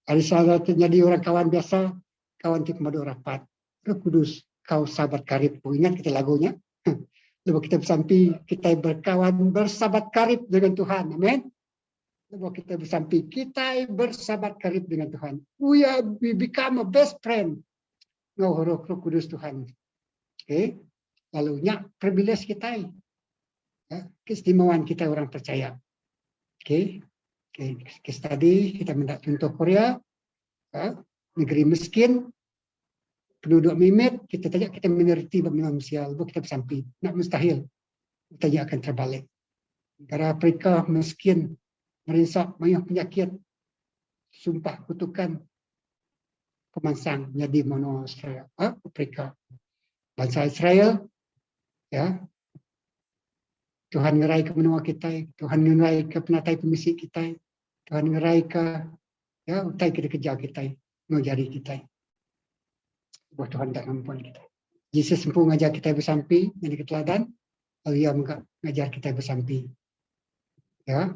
Hari saya terjadi orang kawan biasa, kawan itu kemadu rapat. Roh Kudus, kau sahabat karib. Ingat kita lagunya. Lalu kita bersampai, kita berkawan, bersahabat karib dengan Tuhan. Amin. Lepas kita bersampi, kita bersahabat karib dengan Tuhan. We become a best friend. Roh Kudus Tuhan. Okay. Lalu nyak privilege kita, keistimewaan kita orang percaya. Okay. Case tadi kita mendak contoh Korea, negeri miskin, penduduk mimit, kita tajak kita minoriti manusia, lalu kita bersampi. Nak mustahil, kita akan terbalik. Negara Afrika miskin, merinsak banyak penyakit, sumpah kutukan, pemansang menjadi mono Afrika. Bangsa Israel, ya, Tuhan ngerai ke menua kita, Tuhan ngerai ke penatai pemisi kita, Tuhan ngerai ke, ya, utai kita kerja kita, ngajari kita. Buat Tuhan tak ampun kita. Yesus sempuh ngajar kita bersampi, jadi keteladan, lalu ia mengajar kita bersampi. Ya,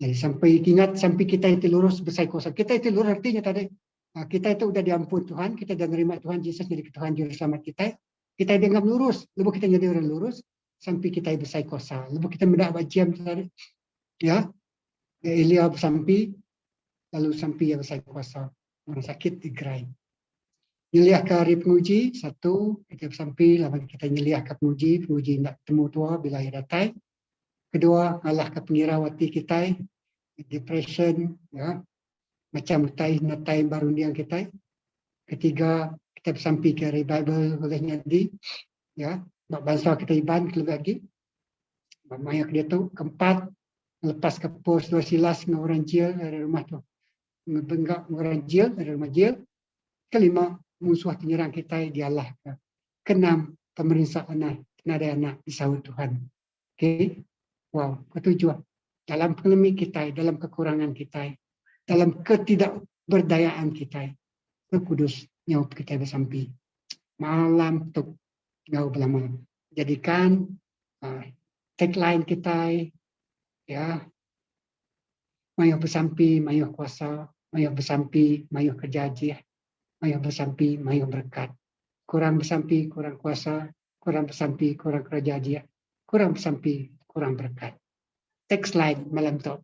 jadi sampai ingat sampai kita itu lurus besar kuasa. Kita itu lurus artinya tadi kita itu udah diampun Tuhan, kita udah menerima Tuhan Yesus jadi Tuhan Juru Selamat kita. Kita dianggap lurus, lalu kita jadi orang lurus sampai kita besar kuasa. Lalu kita mendapat bajian tadi, ya, Elia bersampi, lalu sampai ya besar kuasa. Orang sakit digerai. Nyeliah ke hari penguji, satu kita bersampi, lalu kita nyeliah ke penguji nak temu tua bila ia datang. Kedua, ngalah ke pengirawati kita, depression, ya, macam natai baru yang kita. Ketiga, kita bersampi ke revival oleh nyadi, ya, bangsa kita iban lebih lagi. Banyak dia tu. Keempat, lepas ke pos 2 silas dengan orang jil dari rumah tu. Ngebenggak orang jil dari rumah jil. Kelima, musuh penyerang kita dialah. Keenam, pemerintah anak disahut Tuhan. Okey. Wow, ketujuh, dalam pandemi kita, dalam kekurangan kita, dalam ketidakberdayaan kita, Roh Kudus nyawa kita bersampi. Malam tu nyawa belama. Jadikan tagline kita, ya, mayuh bersampi, mayuh kuasa, mayuh bersampi, mayuh kerjaji, mayuh bersampi, mayuh berkat. Kurang bersampi, kurang kuasa, kurang bersampi, kurang kerjaji, kurang bersampi, kurang berkat. Text line malam tu.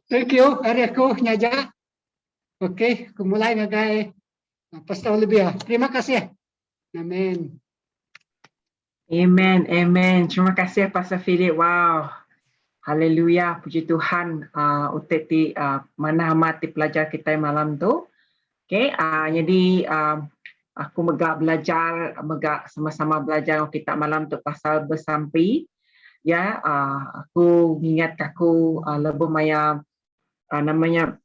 Thank you. Hari aku nyaja. Okey, aku mulai ngagai. Pastor lebih. Terima kasih. Amin. Amen, amen. Terima kasih Pastor Philip. Wow. Haleluya, puji Tuhan. Uteti mana mati pelajar kita malam tu. Okey, jadi aku belajar sama-sama belajar kita malam tu pasal bersampi. Ya, aku ingat aku lebih maya namanya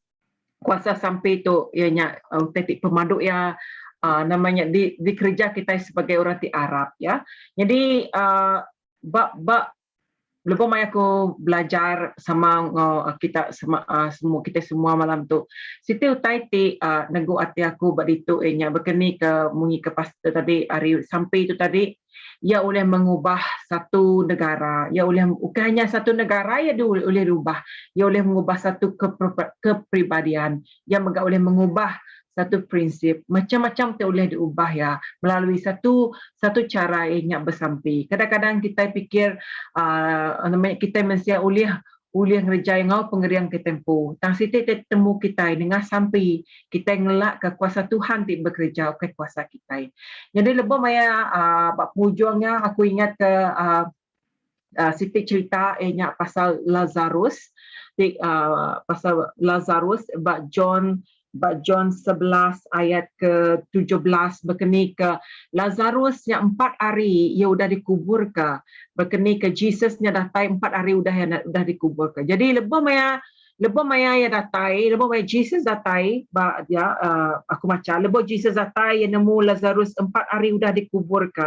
kuasa sampai tu ianya tetik pemandu ya namanya di kerja kita sebagai orang di Arab ya. Jadi lebih maya aku belajar sama kita semua kita semua malam tu. Situ utai ti nego ati aku baditu ianya berkeni ke mungi ke pastor tadi hari sampai itu tadi. Ia boleh mengubah satu negara, ia boleh bukan hanya satu negara, ia boleh rubah, ia boleh mengubah satu kepribadian, ia boleh mengubah satu prinsip, macam-macam tu boleh diubah ya melalui satu cara yang bersampi. Kadang-kadang kita fikir kita mesti uliah ngerjai ngau pengerian ketempu. Tang situ temu kita dengan sampai kita ngelak ke kuasa Tuhan ti bekerja ke kuasa kita. Jadi lebih maya bab pujungnya aku ingat ke situ cerita pasal Lazarus. Pasal Lazarus bab John 11 ayat ke-17 berkeni ke Lazarus yang 4 hari ia sudah dikubur ke berkeni ke Jesusnya datai 4 hari sudah dikubur ke. Jadi lebih maya ya datai, lebih maya Jesus datai ya aku baca lebih Jesus datai yang nemu Lazarus 4 hari sudah dikubur ke.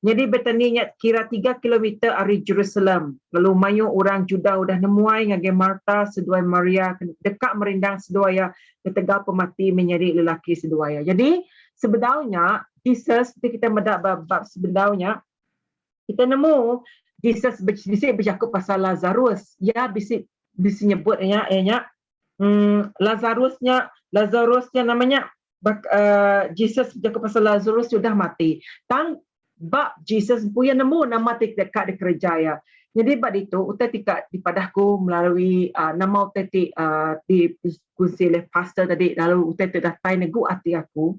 Jadi betaninya kira 3 km dari Jerusalem. Lalu mayu orang Juda udah nemuai ngage Marta seduai Maria dekat merindang seduaya ketegal pemati menjadi lelaki seduaya. Jadi sebenarnya Jesus kita mendak bab sebenarnya kita nemu Jesus bercakap pasal Lazarus. Ya bisa nyebutnya Lazarusnya namanya Jesus bercakap pasal Lazarus sudah mati. Bab Jesus punya nemu nama dekat di kerjaya. Jadi bab itu utai tika dipadahku melalui nama utai diskusi oleh pastor tadi lalu utai datai negu hati aku.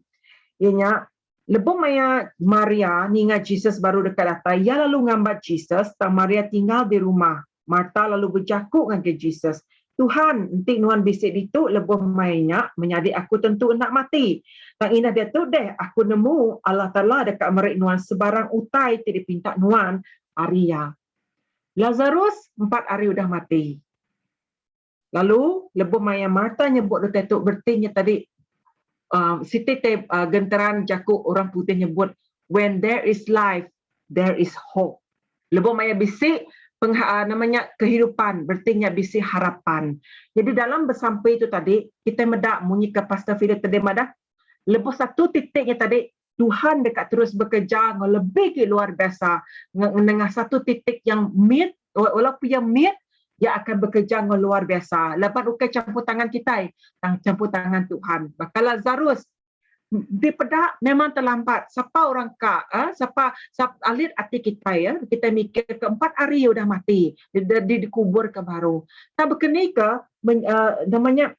Ianya lebih maya Maria ninga Jesus baru dekat datai ia lalu ngambat Jesus tak Maria tinggal di rumah. Marta lalu berjakuk dengan Jesus. Tuhan, nanti nuan bisik itu lebih mainnya menjadi aku tentu nak mati. Tang ina dia tu deh aku nemu Allah Taala dekat merik nuan sebarang utai tidak pinta nuan Aria. Lazarus 4 hari udah mati. Lalu lebih maya Marta nyebut dekat tu bertinya tadi Siti genteran jakuk orang putih nyebut when there is life there is hope. Lebih maya bisik namanya kehidupan, berarti bisik harapan. Jadi dalam bersampai itu tadi kita medak munyi ke Pastor Philip tadi madah lepas satu titiknya tadi Tuhan dekat terus bekerja lebih luar biasa dengan satu titik yang mid walaupun yang mid dia akan bekerja luar biasa. Lepas ukai campur tangan kita, campur tangan Tuhan. Bakal Lazarus di pedak memang terlambat. Siapa orang siapa alir hati kita ya. Kita mikir ke 4 hari udah mati, dikubur ke baru. Tak berkeni ke namanya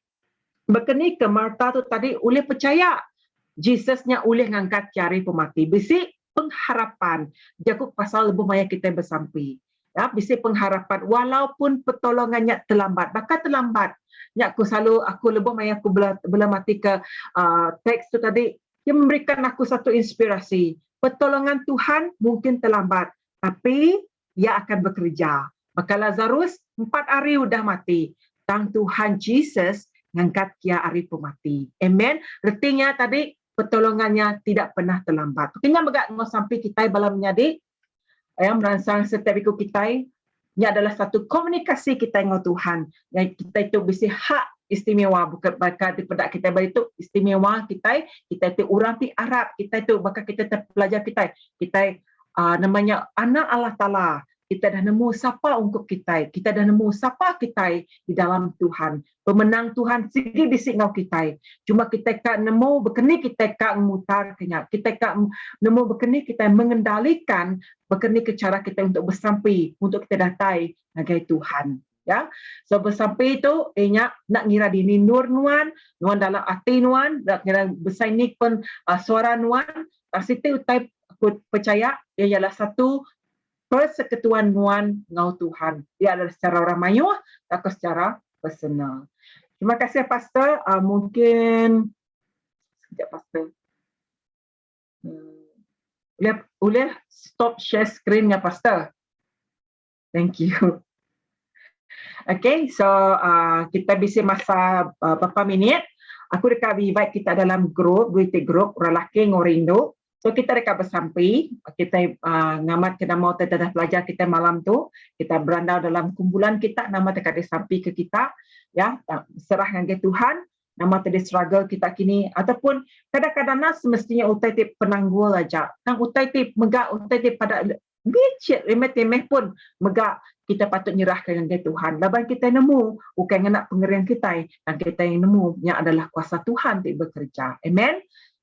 berkeni ke Marta tu tadi oleh percaya Jesusnya oleh ngangkat cari pemati. Bisi pengharapan. Jakub pasal lebih banyak kita bersampai. Ya, bisi pengharapan walaupun pertolongannya terlambat. Bakal terlambat. Ya, aku lebih banyak aku belum mati ke teks tu tadi. Dia memberikan aku satu inspirasi. Pertolongan Tuhan mungkin terlambat, tapi ia akan bekerja. Maka Lazarus 4 hari udah mati. Tang Tuhan Jesus ngangkat kia hari pemati. Amen. Artinya tadi pertolongannya tidak pernah terlambat. Kena megak mau sampai kita balam menjadi yang merangsang setiap ikut kita ini adalah satu komunikasi kita dengan Tuhan. Yang kita itu bisa hak istimewa bukan bakal di pedak kita itu istimewa kita itu orang di Arab kita itu bakal kita terpelajar kita namanya anak Allah Taala. Kita dah nemu siapa untuk kita dah nemu siapa kita di dalam Tuhan. Pemenang Tuhan sigi bisik ngau kita. Cuma kita kak nemu berkeni kita kak mutar kenyak. Kita kak nemu berkeni kita mengendalikan berkeni ke cara kita untuk bersampai untuk kita datai nagai Tuhan. Ya, so bersampai itu nak ngira dini nur nuan dalam hati nuan, nak ngira besainik pun suara nuan. Situ utai aku percaya ia ialah satu persekutuan nuan ngau Tuhan. Dia adalah secara orang mayuh atau secara personal. Terima kasih Pastor. Mungkin sekejap Pastor. Boleh stop share screen-nya Pastor. Thank you. Okay, so kita bisa masa beberapa minit. Aku dekat invite kita dalam grup, grup orang lelaki orang Indo. So kita dekat bersampai, kita ngamat kena mau tetap pelajar kita malam tu, kita berandau dalam kumpulan kita, nama dekat disampai ke kita, ya serah dengan Tuhan, nama tadi struggle kita kini, ataupun kadang-kadang semestinya utai tip penanggul aja, kan utai tip megak, utai tip pada bicit remeh-temeh pun megak kita patut nyerahkan dengan Tuhan. Laban kita nemu, bukan nak pengerian kita, dan kita yang nemu yang adalah kuasa Tuhan untuk bekerja. Amen.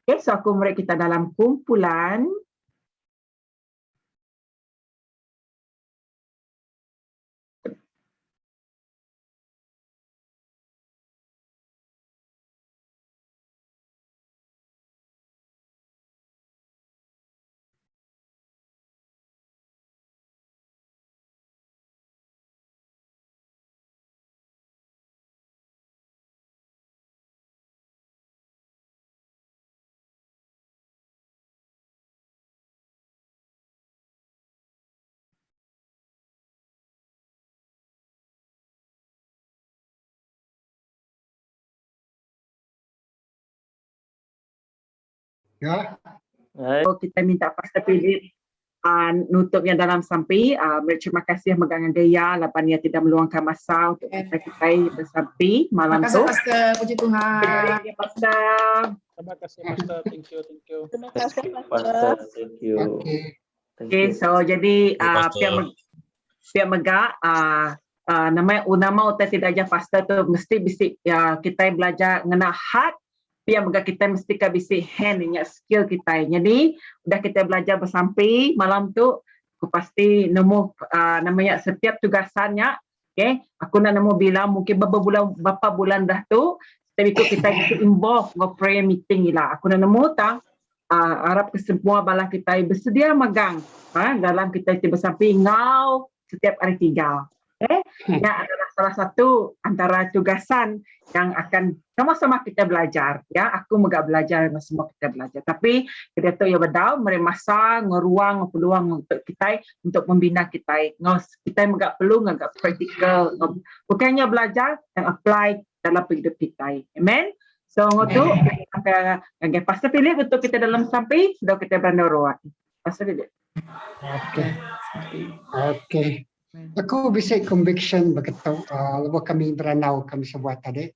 Okay, so aku mereka kita dalam kumpulan. Ya. So, kita minta Pastor Philip nutupnya dalam sampai. Terima kasih megangan gaya, lapan dia tidak meluangkan masa untuk kita bersampai malam Terima tu. kasih Pastor, puji Tuhan. Terima kasih Pastor. Terima kasih Pastor. Thank you. Terima kasih Pastor. Thank you. Okey. Okay, so jadi pihak megak nama utai tidak aja Pastor tu mesti bisik kita belajar ngena hat. Yang megak kita mesti ke bisik hand skill kita. Jadi udah kita belajar bersampai malam tu aku pasti nemu namanya setiap tugasannya. Okay, aku nak nemu bilang mungkin berapa bulan dah tu, setiap ikut kita involve nge prayer meeting lah. Aku nak nemu tak harap ke semua bala kita bersedia magang dalam kita bersampai ngau setiap hari 3. Okay? Yang adalah salah satu antara tugasan yang akan sama-sama kita belajar. Ya, aku megak belajar dengan semua kita belajar. Tapi kita tu ya bedau, meri masa ngeruang peluang untuk kita untuk membina kita. Kita megak perlu megak praktikal. Bukannya belajar yang apply dalam hidup kita. Amen. So ngotu agak Pastor Philip untuk kita dalam sampai sudah kita berdoa. Pastor Philip. Okay. Aku bisa conviction begitu. Lepas kami beranau kami sebuat tadi.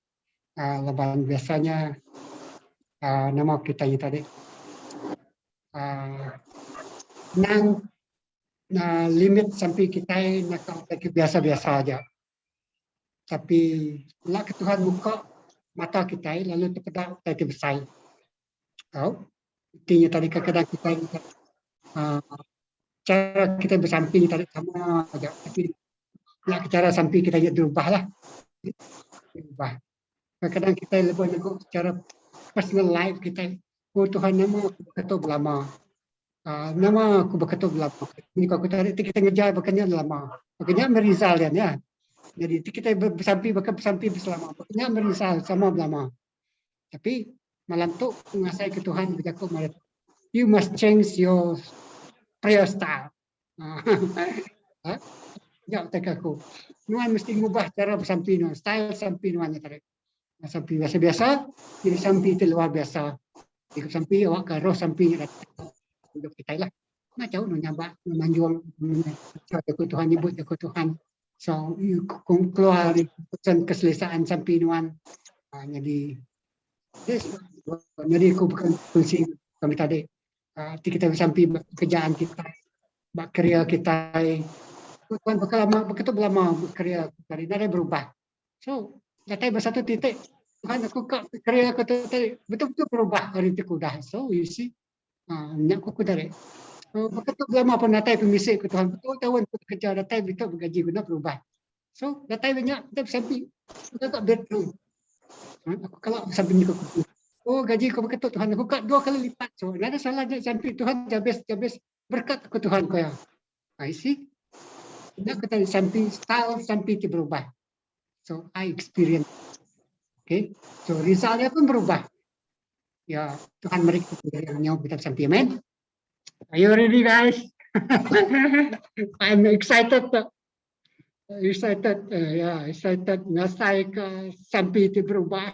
Lepas biasanya nama kita ini tadi. Nang limit sampai kita nak biasa-biasa aja. Tapi lah Tuhan buka mata kita lalu terpedak kita besar. Tahu? Intinya tadi kadang-kadang kita cara kita bersamping tadi sama aja, tapi nak cara samping kita berubah lah. Berubah. Kadang-kadang kita lebih secara personal life kita, oh Tuhan nama aku berkata lama. Nama aku berkata lama. Ini kalau kita ngejar bukannya lama. Bukannya merizal ya. Jadi kita bersamping selama. Bukannya merizal sama lama. Tapi malam tu mengasai ke Tuhan berjaku malam. You must change your prayer style. Ya, tak aku. Nuan mesti mengubah cara bersamping, style samping nuannya tadi. Samping biasa-biasa, jadi samping itu luar biasa. Jadi samping awak ke roh samping hidup kita lah. Nak jauh nyambak, menjual, aku Tuhan nyebut aku Tuhan. So, you keluar dari keselesaan samping nuan. Jadi aku bukan fungsi kami tadi. Kita bersamping pekerjaan kita. Kerja kita, Tuhan begitu lama kerja dari dari berubah. So, datang bersatu titik, Tuhan aku kerja aku betul-betul berubah hari itu dah. So, you see, nak aku dari. So, begitu lama pun datang permisi ke Tuhan betul tahun kerja datang betul bergaji guna berubah. So, datang banyak kita sampai kita tak betul. Aku kalau sampai ni aku. Oh gaji kau begitu Tuhan aku 2 kali lipat. So, ada salah je sampai Tuhan jabes berkat aku Tuhan kau ya. I see. Nak kata sampai style sampai berubah. So I experience. Okay. So resultnya pun berubah. Ya Tuhan beri yang kita sampai amen. Are you ready guys? I'm excited. Excited. Excited. Ngasai ke sampai itu berubah.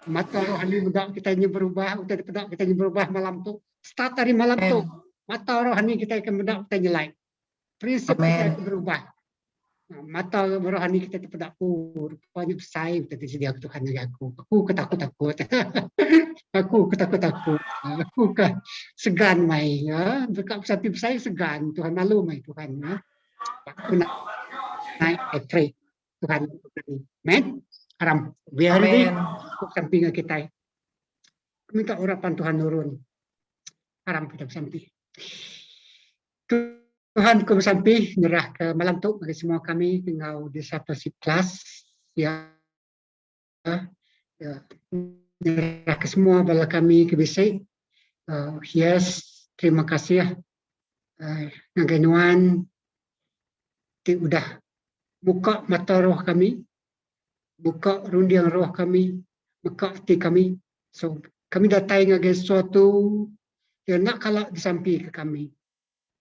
Mata rohani budak kita ini berubah. Udah budak kita ini berubah malam tu. Start dari malam tu. Mata rohani kita akan budak kita nyelai. Prinsip kita akan berubah. Mata rohani kita tidak rupanya besar kita sedia Tuhan lagi aku ketakut-takut. Aku ketakut-takut. Aku segan mai ya. Dekat sapi besar segan Tuhan malu mai Tuhan ya. Aku nak naik pray Tuhan amen. Haram biar di samping kita. Minta urapan Tuhan turun. Haram kita bersampi. Tuhan kau bersampi nyerah ke malam tu bagi semua kami tinggal di discipleship class ya. Nyerah ke semua bala kami ke bisik. Yes, terima kasih ya. Nanggenuan udah buka mata roh kami, buka rundiang roh kami, buka hati kami. So kami datang dengan sesuatu yang nak kalau disampi ke kami.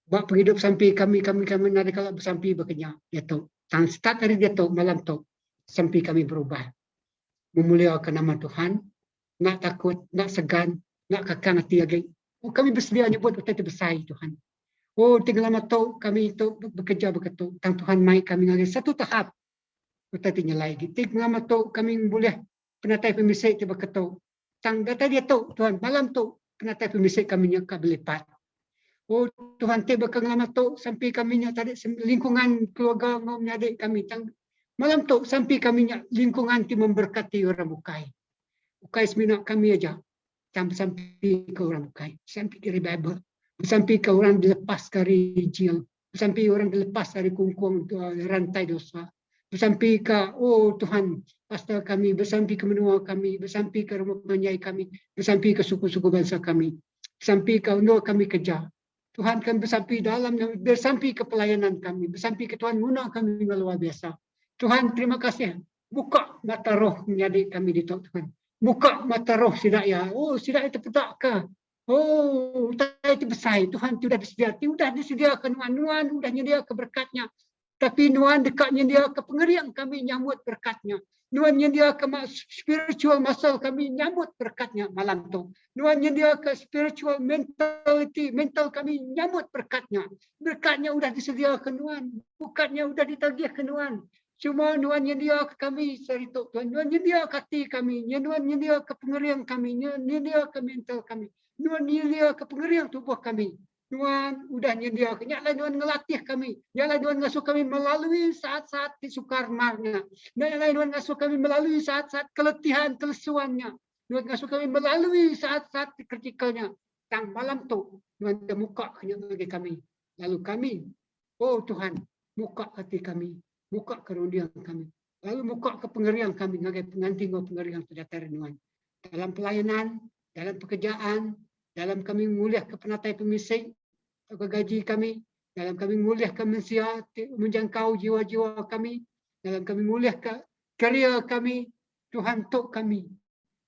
Buat penghidup sampai kami nanti kalau bersampi bekerja dia tu. Tang start dari dia tu malam tu sampai kami berubah. Memuliakan nama Tuhan, nak takut, nak segan, nak kakang hati lagi. Oh kami bersedia nyebut kita besar Tuhan. Oh tinggal lama tu kami tu bekerja begitu. Tang Tuhan mai kami lagi satu tahap. Kita tinggal lagi. Tinggal lama tu kami boleh penatai pemisik tiba begitu. Tang data dia tu Tuhan malam tu penatai pemisik kami nyakap berlipat. Oh Tuhan tiba ke lama tu sampai kami tadi lingkungan keluarga ngomnya adik kami tang malam tu sampai kami lingkungan ti memberkati orang bukai. Bukai semina kami aja. Sampai ke orang bukai, sampai ke Bible, sampai ke orang dilepas dari jail, Sampai orang dilepas dari kungkung rantai dosa. Bersampai ke, oh Tuhan, pastor kami, bersampai ke menua kami, bersampai ke rumah penyai kami, bersampai ke suku-suku bangsa kami, bersampai ke undur kami kerja. Tuhan kami bersampai dalam, bersampai ke pelayanan kami, bersampai ke Tuhan guna kami yang luar biasa. Tuhan terima kasih. Buka mata roh menjadi kami di Tuhan. Buka mata roh sidak ya. Oh sidak itu petak ke. Oh, itu besar. Tuhan sudah disediakan Nuan sudah menyediakan berkatnya. Tapi Nuan dekatnya dia ke pengerian kami nyambut berkatnya. Nuan dia ke spiritual muscle kami nyambut berkatnya malam tu. Nuan dia ke spiritual mental kami nyambut berkatnya. Berkatnya sudah disediakan Nuan. Berkatnya sudah ditagihkan Nuan. Cuma Nuan dia ke kami serituk Tuhan. Nuan dia ke hati kami. Nuan dia ke pengerian kami. Nuan dia ke mental kami. Nuan dia ke pengerian tubuh kami. Nuan udah nyedia, nyala Nuan ngelatih kami, nyala Nuan ngasuh kami melalui saat-saat sukar marnya, nyala Nuan ngasuh kami melalui saat-saat keletihan, kelesuannya, Nuan ngasuh kami melalui saat-saat kritikalnya. Tang malam tu Nuan muka bagi kami, lalu kami, oh Tuhan, muka hati kami, muka kerundian kami, lalu muka ke pengerian kami, ngagai pengantin pengerian sudah Nuan, dalam pelayanan, dalam pekerjaan, dalam kami mulia ke penatai pemisik, ke gaji kami, dalam kami mulia ke manusia, menjangkau jiwa-jiwa kami, dalam kami mulia ke kerja kami, Tuhan tok kami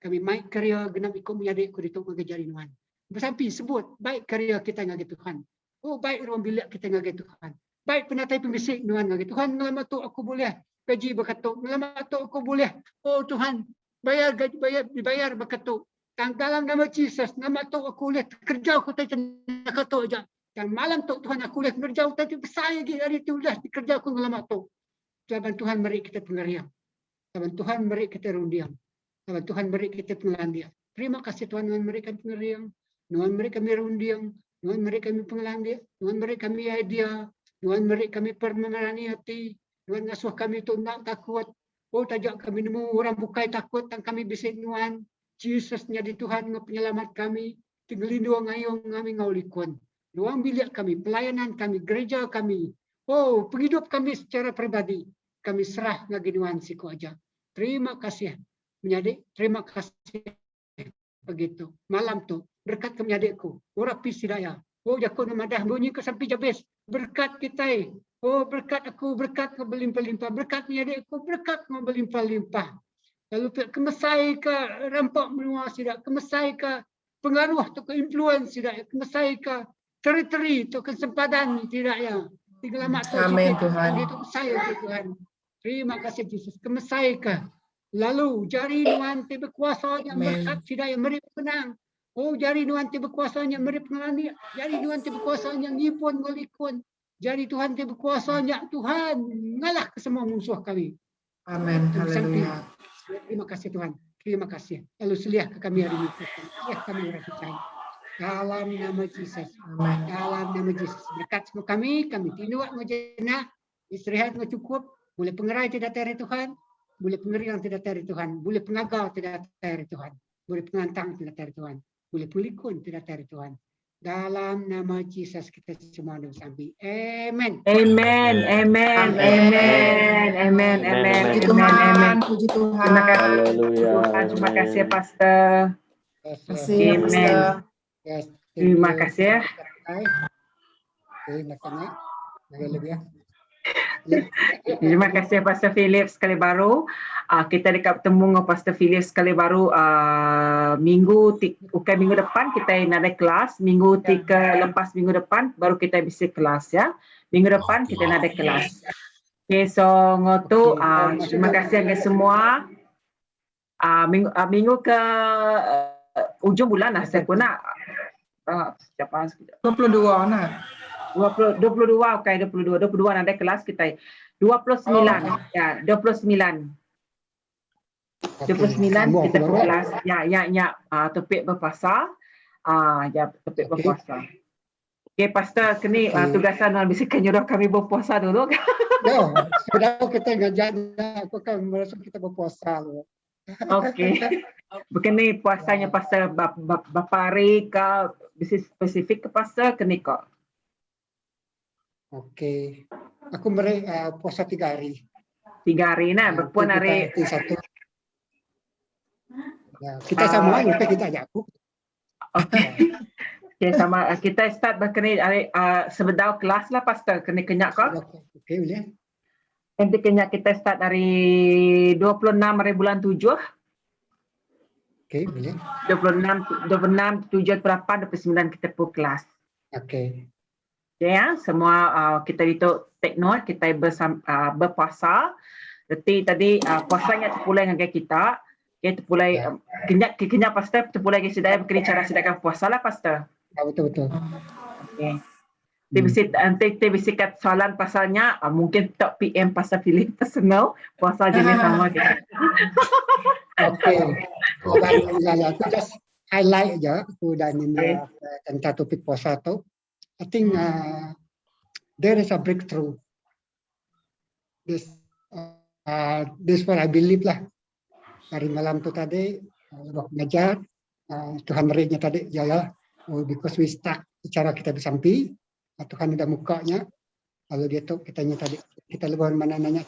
baik kerja genap ikut menjadi ikut itu mengajar Tuhan. Bersampai sebut baik kerja kita ngagai Tuhan. Oh baik ruang bilik kita ngagai Tuhan. Baik penatai pemisik Tuhan ngagai Tuhan. Ngelamat tu aku boleh gaji berkatuk. Ngelamat tu aku boleh. Oh Tuhan bayar gaji dibayar berkatuk. Dalam nama Yesus, nama tu aku boleh kerja aku tak katuk aja. Dan malam tu Tuhan aku boleh kerja tapi besar lagi hari tu lah kerja aku ngelamat tu. Tuhan Tuhan beri kita pengerian. Tuhan beri kita rundian. Tuhan beri kita pengelandian. Terima kasih Tuhan memberikan pengerian. Tuhan beri kami rundian. Tuhan beri kami pengelandian. Tuhan beri kami idea. Tuhan beri kami permengerani hati. Tuhan ngasuh kami tu nak takut. Oh tajak kami nemu orang bukai takut dan kami bisik Tuhan. Yesus jadi Tuhan penyelamat kami. Tinggalin doang ayong kami ngaulikun. Ruang bilik kami, pelayanan kami, gereja kami. Oh, penghidup kami secara pribadi. Kami serah ngagi Tuhan siku aja. Terima kasih. Menjadi, terima kasih. Begitu. Malam tu, berkat kami adikku. Urapi sidaya. Oh, jaku namadah bunyi ke sampai jabes. Berkat kita. Oh, berkat aku, berkat kau berlimpah-limpah. Berkat adikku, berkat kau berlimpah-limpah. Lalu kemesai ke rampak menua sidak. Kemesai ke pengaruh atau ke influence sidak. Kemesai ke teri-teri atau kesempatan tidak ya. Tinggal tu. Amin Tuhan. Itu saya Tuhan. Terima kasih Yesus. Kemesai ke. Lalu jari Tuhan tiba kuasanya berkat tidak yang meri penang. Oh jari Tuhan tiba kuasanya meri pengelani. Jari Tuhan tiba kuasanya ngipun ngolikun. Jari Tuhan tiba kuasanya Tuhan ngalah ke semua musuh kami. Amin. Haleluya. Terima kasih Tuhan. Terima kasih. Lalu seliah ke kami hari ini. Seliah kami percaya. Dalam nama Yesus. Amin. Dalam nama Yesus. Berkat semua kami tindak ngejena. Istirahat cukup. Boleh pengerai tidak dari Tuhan. Boleh pengerian tidak dari Tuhan. Boleh pengagal tidak dari Tuhan. Boleh pengantang tidak dari Tuhan. Boleh pelikun tidak dari Tuhan. Dalam nama Yesus kita semua bersama. Amen. Amen. Amen. Amen. Amen. Amen. Puji Amen. Tuhan. Amen. Puji Tuhan. Terima kasih. Haleluya. Tuhan, terima kasih Pastor. Terima kasih Amen. Pastor. Yes. Terima kasih ya. Terima kasih. Lebih ya. Terima kasih Pastor Philip sekali baru. Kita dekat bertemu dengan Pastor Philip sekali baru minggu depan kita nak ada kelas. Minggu lepas minggu depan baru kita bisa kelas ya. Minggu depan kita nak ada kelas. Okay, so ngotu terima kasih kepada semua. Minggu ke ujung bulan lah saya pun nak siapa 22 nah. 22 okay 22 ada kelas kita 29 ya 29 kita kelas ya topik berpuasa ya topik berpuasa. Okay pastor kini tugasan bisa nyuruh kami berpuasa dulu. No, sudah kita ngajar aku kan merasa kita berpuasa loh. Okey. Begini puasanya pasal bapa hari ke bisa spesifik ke pasal kini kok. Okey. Aku beri puasa 3 hari. 3 hari nah, berpuan hari Satu. Ya, kita sama aja, kita ajak aku. okay, sama kita start berkini hari sebedau kelas lah pastor kena kenyak kau. Okey, boleh. Nanti kenyak kita start hari 26 hari bulan 7. Okey, boleh. 26, 7, 8, 29 kita pun kelas. Okey. Okay, ya, semua kita itu take note, kita berpuasa. Tadi puasanya terpulai dengan kita. Okay, terpulai kenyak pastor terpulai ke sidai berkini cara sidakan puasa lah pastor. Ya, betul. Okay. Nanti bisikat soalan pasalnya mungkin tak PM pasal pilih personal puasa jenis sama kita. Okey. Aku just highlight aja aku dan ini tentang topik puasa tu. I think there is a breakthrough. This what I believe lah. Hari malam tu tadi waktu mengajar Tuhan berinya tadi ya because we start cara kita bersampi Tuhan ada mukanya lalu dia tu kitanya tadi kita lebih mana nanya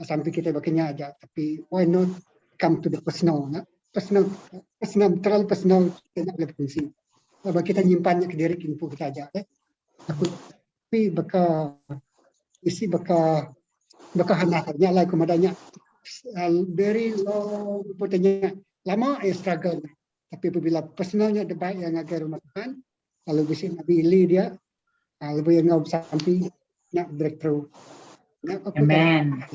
sampai kita bakanya aja tapi why not come to the personal terlalu personal kita nak boleh berfungsi kalau kita nyimpannya ke diri info kita aja aku tapi baka hanaknya lah kemadanya very low potenya lama struggle tapi apabila personalnya ada baik yang agar rumah Tuhan lalu bisa Nabi Eli dia lebih yang sampai nak breakthrough. Amen.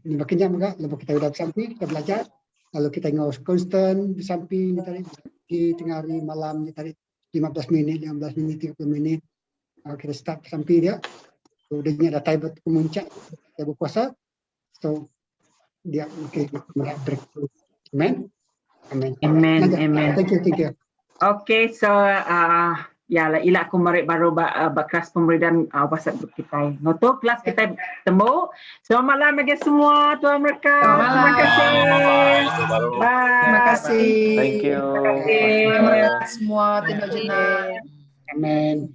Ini makanya juga lepas kita sudah sampai kita belajar lalu kita ngau konstan sampai ni tadi di tengah hari malam ni tadi 15 minit 30 minit kita start sampai dia so dia ada time buat kemuncak kita berpuasa so dia breakthrough. Amen. Thank you. Okay, so ya lah ila aku merik baru kelas pemberian WhatsApp group kita. Noto kelas kita temu. Selamat malam bagi semua tuan mereka. Terima kasih. Bye. Terima kasih. Thank you. Terima kasih semua tindak jenak. Amen.